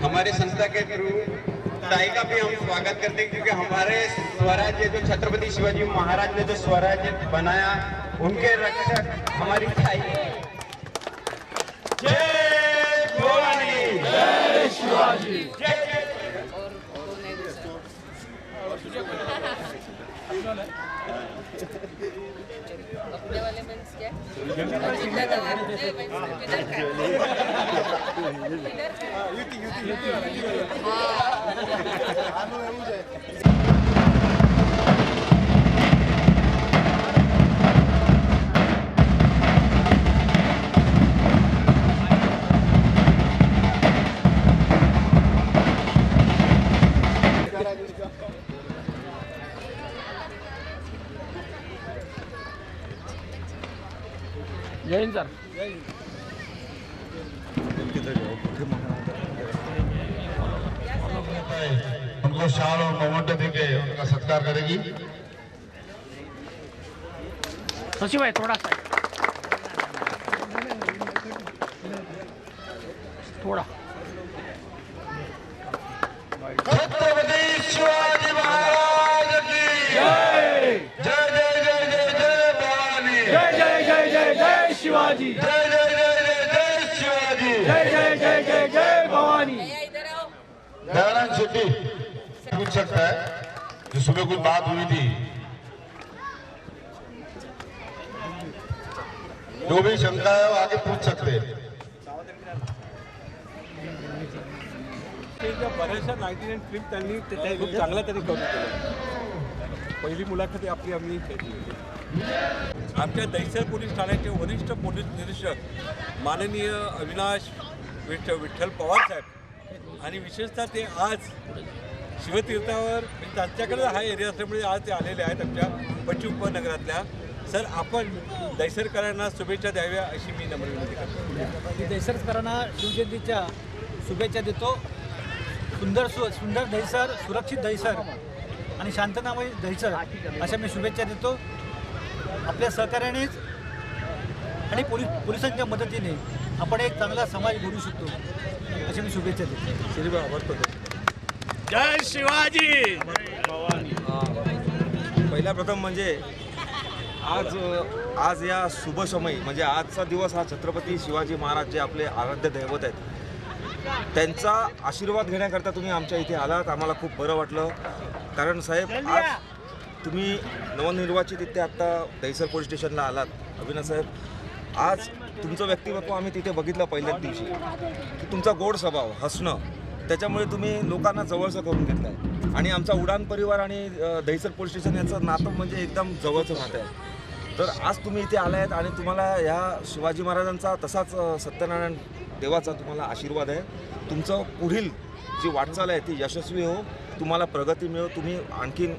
[SPEAKER 6] हमारे संस्था के थ्रू ताई का भी हम स्वागत करते हैं, क्योंकि हमारे स्वराज्य जो छत्रपति शिवाजी महाराज ने जो स्वराज्य बनाया उनके रक्षक हमारी ताई।
[SPEAKER 8] जय भवानी, जय शिवाजी, जय जय।
[SPEAKER 7] अपने वाले मेंस क्या
[SPEAKER 8] जय हिंद सर।
[SPEAKER 5] उनको शाल और मोमेंटो देके उनका सत्कार करेगी।
[SPEAKER 8] शशि भाई थोड़ा सा थोड़ा।
[SPEAKER 5] छत्रपति शिवाजी महाराज की जय। जय जय जय जय जय भवानी,
[SPEAKER 8] जय जय जय जय जय शिवाजी,
[SPEAKER 5] जय जय जय जय जय शिवाजी,
[SPEAKER 8] जय जय जय जय जय भवानी।
[SPEAKER 5] दयानंद शेट्टी पूछ सकता है, जो सुबह कुछ बात हुई थी, जो भी शंका है वो आगे पूछ सकते हैं।
[SPEAKER 1] बऱ्याचशा 99 ट्रिप त्यांनी खूप चांगला त्यांनी करून केलं। पहिली मुलाखत आपली आम्ही घेतली. आमच्या दहिसर पोलीस ठाण्याचे वरिष्ठ पोलीस निरीक्षक माननीय अविनाश विठ्ठल पवार साहेब आणि विशेषतः ते आज शिवतीर्थावर त्यांच्याकडे हा एरिया असल्यामुळे आज ते आलेले आहेत आमच्या पश्चिम उपनगरातल्या. सर, आपण दहिसरकरांना शुभेच्छा द्याव्या अशी मी नम्र विनंती करतो.
[SPEAKER 9] मी दहिसरकरांना शिवजयंतीच्या शुभेच्छा देतो. सुंदर दहिसर, सुरक्षित दहिसर आणि शांततामय दहिसर अशा मी शुभेच्छा देतो. आपल्या सहकार्यानेच आणि पोलिसांच्या मदतीने आपण एक चांगला समाज घडवू शकतो अशी मी शुभेच्छा देतो.
[SPEAKER 1] श्रीबा आभार करतो.
[SPEAKER 8] जय शिवाजी.
[SPEAKER 2] पहिला प्रथम म्हणजे आज या शुभसमयी म्हणजे आजचा दिवस हा छत्रपती शिवाजी महाराज जे आपले आराध्य दैवत आहेत त्यांचा आशीर्वाद घेण्याकरता तुम्ही आमच्या इथे आलात. आम्हाला खूप बरं वाटलं. कारण साहेब, आज तुम्ही नवनिर्वाचित इथे आत्ता दहिसर पोलीस स्टेशनला आलात. अविनाश साहेब, आज तुमचं व्यक्तिमत्व आम्ही तिथे बघितलं पहिल्याच दिवशी की तुमचा गोड स्वभाव, हसणं, त्याच्यामुळे तुम्ही लोकांना जवळचं करून घेतलं आहे. आणि आमचा उडान परिवार आणि दहिसर पोलीस स्टेशन यांचं नातं म्हणजे एकदम जवळचं नातं आहे. तर आज तुम्ही इथे आला आहेत आणि तुम्हाला ह्या शिवाजी महाराजांचा तसाच सत्यनारायण देवाचा तुम्हाला आशीर्वाद आहे. तुमचं पुढील जी वाटचाल आहे ती यशस्वी हो, तुम्हाला प्रगती मिळो, तुम्ही आणखीन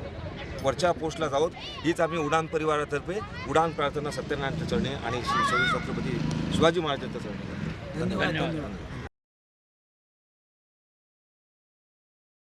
[SPEAKER 2] वरच्या पोस्टला जाऊत हीच आम्ही उडान परिवारातर्फे उडान प्रार्थना सत्यनारायणच्या चरणी आणि छत्रपती शिवाजी महाराजांच्या चरणी. धन्यवाद.